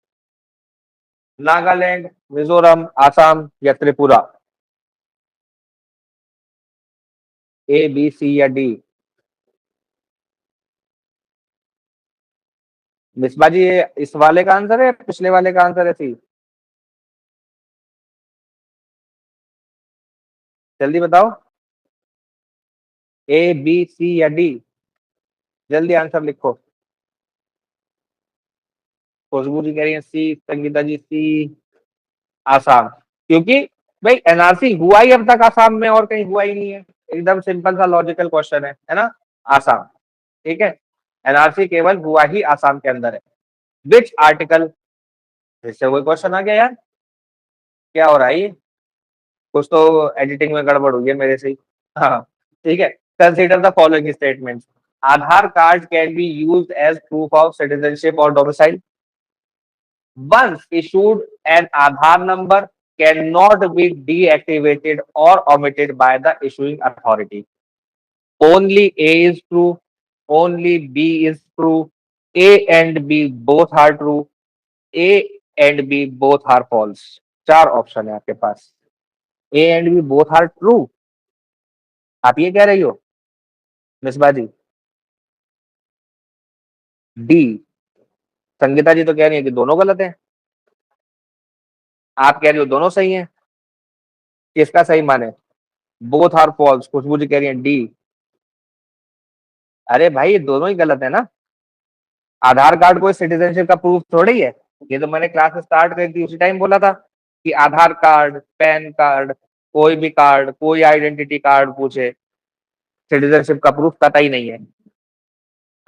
S1: नागालैंड, मिजोरम, आसाम या त्रिपुरा? ए, बी, सी या डी? मिसबा जी ये इस वाले का आंसर है, पिछले वाले का आंसर है सी? जल्दी बताओ, ए, बी, सी या डी? जल्दी आंसर लिखो। खुशबू जी कह रही है सी, संगीता जी सी, आसाम। क्योंकि भाई एनआरसी हुआ ही अब तक आसाम में, और कहीं हुआ ही नहीं है। एकदम सिंपल सा लॉजिकल क्वेश्चन है ना। आसाम। ठीक है, एनआरसी केवल हुआ ही आसाम के अंदर है। विच आर्टिकल, फिर से वही क्वेश्चन आ गया यार, क्या हो रहा है ये? कुछ तो एडिटिंग में गड़बड़ हुई है मेरे से ही। हाँ, ठीक है। Consider the following statements. Aadhaar card can be used as proof of citizenship और domicile. Once issued, an Aadhaar number cannot be deactivated or omitted by the issuing authority. Only A is true, only B is true, A and B both are true, A and B both are false. चार option है आपके पास। A and B both are true, आप ये कह रही हो मिसबा जी? D. Sangeeta जी तो कह रही है कि दोनों गलत है। आप कह रही हो दोनों सही है। किसका सही माने? Both are false. Khushboo ji कह रही है डी। अरे भाई ये दोनों ही गलत है ना। आधार कार्ड कोई सिटीजनशिप का प्रूफ थोड़ी है। ये तो मैंने क्लास स्टार्ट करी थी उसी टाइम बोला था कि आधार कार्ड, पैन कार्ड, कोई भी कार्ड, कोई आइडेंटिटी कार्ड पूछे, सिटीजनशिप का प्रूफ कतई नहीं है।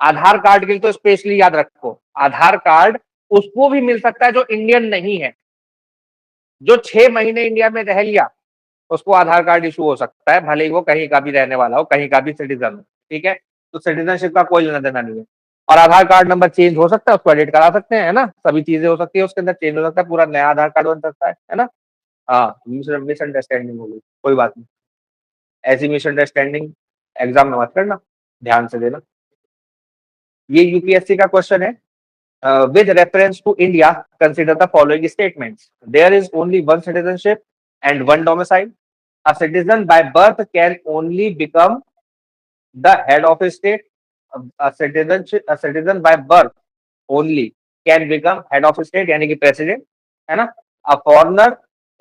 S1: आधार कार्ड के लिए तो स्पेशली याद रखो, आधार कार्ड उसको भी मिल सकता है जो इंडियन नहीं है। जो 6 महीने इंडिया में रह लिया उसको आधार कार्ड इशू हो सकता है, भले ही वो कहीं का भी रहने वाला हो, कहीं का भी सिटीजन हो। ठीक है, तो सिटीजनशिप का कोई लेना देना नहीं है। और आधार कार्ड नंबर चेंज हो सकता है, उसको एडिट करा सकते हैं, है ना। सभी चीजें हो सकती है उसके अंदर, चेंज हो सकता है, पूरा नया आधार कार्ड बन सकता है ना। हाँ, मिसअंडरस्टैंडिंग हो गई, कोई बात नहीं। ऐसी मिसअंडरस्टैंडिंग एग्जाम में मत करना, ध्यान से देना। ये यूपीएससी का क्वेश्चन है। With reference to India, consider the following statements. There is only one citizenship and one domicile. A citizen by birth can only become the head of a state. A citizen by birth only can become head of a state, यानी कि president, है ना। A foreigner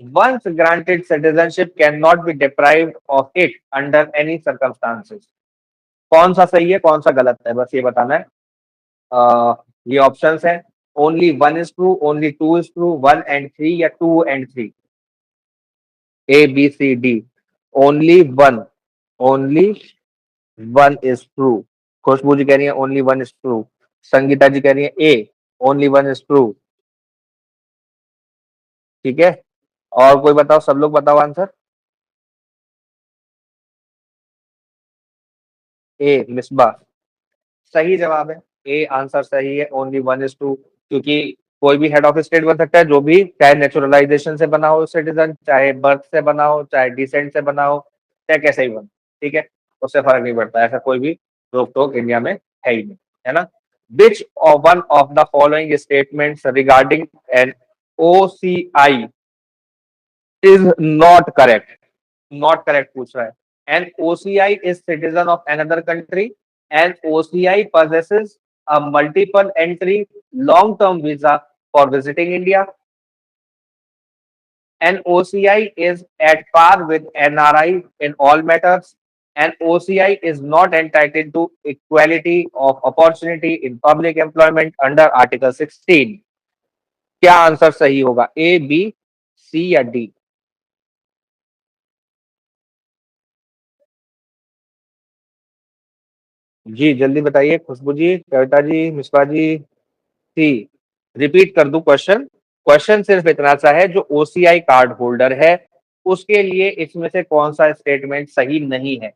S1: once granted citizenship cannot be deprived of it under any circumstances. कौन सा सही है कौन सा गलत है, बस ये बताना है। ये ऑप्शंस है। Only one is true, only two is true, one and three, या two and three. A B C D. Only one, only one is true. Khushboo ji कह रही है only one is true. Sangeeta ji कह रही है A, only one is true. ठीक है, और कोई बताओ, सब लोग बताओ आंसर। ए मिसबा सही जवाब है। ए आंसर सही है, ओनली वन इज टू। क्योंकि कोई भी हेड ऑफ स्टेट बन सकता है, जो भी, चाहे नेचुरलाइजेशन से बना हो सिटीजन, चाहे बर्थ से बना हो, चाहे डिसेंट से बना हो, चाहे कैसे ही बन। ठीक है, उससे फर्क नहीं पड़ता, ऐसा कोई भी रोक टोक इंडिया में है ही नहीं, है ना। Which one of the following statements regarding an OCI is not correct? Not correct पूछ रहा है। An OCI is citizen of another country. An OCI possesses a multiple entry long term visa for visiting India. An OCI is at par with NRI in all matters. An OCI is not entitled to equality of opportunity in public employment under Article 16. क्या answer सही होगा, ए B C या D? जी जल्दी बताइए, खुशबू जी, कविता जी, मिश्रा जी। सी। Repeat कर दूं question. Question सिर्फ इतना सा है, जो ओसीआई कार्ड होल्डर है उसके लिए इसमें से कौन सा स्टेटमेंट सही नहीं है।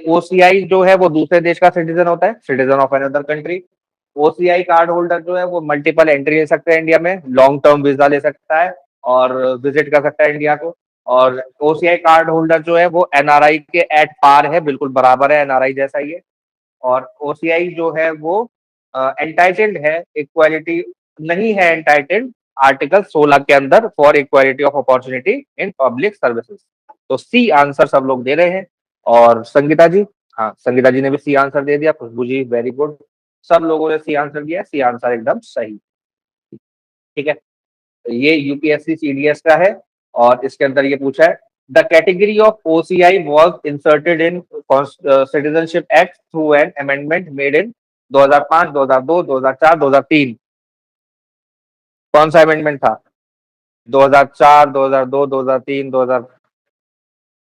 S1: ओसीआई जो है वो दूसरे देश का सिटीजन होता है, citizen of another country. OCI card holder जो है वो मल्टीपल एंट्री ले सकता है इंडिया में, लॉन्ग टर्म वीजा ले सकता है और विजिट कर सकता है इंडिया को। और ओसीआई कार्ड होल्डर जो है वो एनआरआई के एट पार है, बिल्कुल बराबर है एनआरआई जैसा ही है। और ओसीआई जो है वो एंटाइटल्ड है, इक्वालिटी नहीं है एंटाइटल्ड आर्टिकल 16 के अंदर for equality of opportunity in public services. तो सी आंसर सब लोग दे रहे हैं। और संगीता जी, हाँ संगीता जी ने भी सी आंसर दे दिया। खुशबू जी वेरी गुड, सब लोगों ने सी आंसर दिया, सी आंसर एकदम सही। ठीक है, ये यूपीएससी सीडीएस का है और इसके अंदर ये पूछा है, the category of OCI was inserted in citizenship act through an amendment made in 2005, 2002, 2004, 2003। कौन सा अमेंडमेंट था? 2004, 2002, 2003, 2000?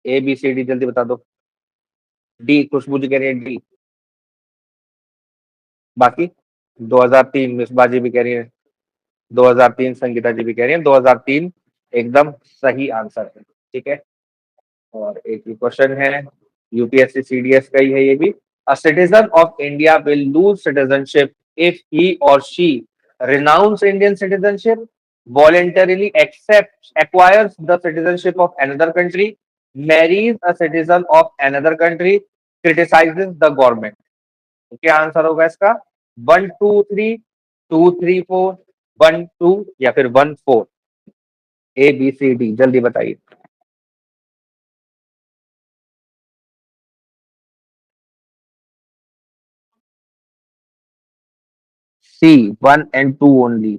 S1: ए बी सी डी जल्दी बता दो। डी, खुशबू जी कह रही है डी। बाकी 2003 मिसबा जी भी कह रही है, 2003 संगीता जी भी कह रही है, 2003 एकदम सही आंसर है। ठीक है। और एक ही क्वेश्चन है, यूपीएससी सीडीएस का ही है ये भी। A citizen of India will lose citizenship if he और she renounce Indian citizenship, voluntarily acquires the citizenship of another country, marries a citizen of another country, criticizes the government। तो क्या answer होगा इसका? 1 2 3, 2 3 4, 1 2 या फिर 1 4? ABCD जल्दी बताइए। C 1 and 2 only.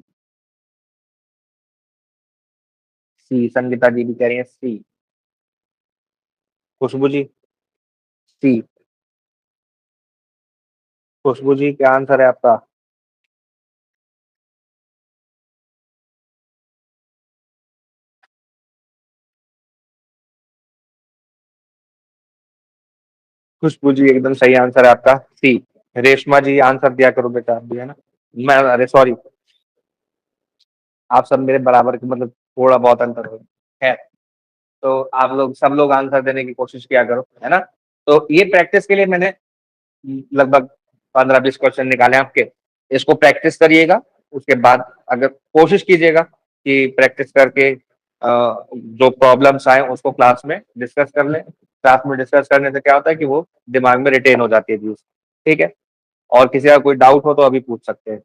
S1: C, Sangeeta ji भी कह रही है सी। खुशबू जी? सी। खुशबू जी क्या आंसर है आपका? खुशबू जी एकदम सही आंसर है आपका, सी। रेशमा जी आंसर दिया करो बेटा, आप भी है ना। मैं, अरे सॉरी, आप सब मेरे बराबर के, मतलब थोड़ा बहुत अंतर हो है। तो आप लोग सब लोग आंसर देने की कोशिश किया करो, है ना। तो ये प्रैक्टिस के लिए मैंने लगभग 15 20 क्वेश्चन निकाले आपके। इसको प्रैक्टिस करिएगा। उसके बाद अगर कोशिश कीजिएगा कि प्रैक्टिस करके जो प्रॉब्लम्स आए उसको क्लास में डिस्कस कर लें। क्लास में डिस्कस करने से क्या होता है कि वो दिमाग में रिटेन हो जाती है चीज। ठीक है। और किसी का कोई डाउट हो तो अभी पूछ सकते हैं।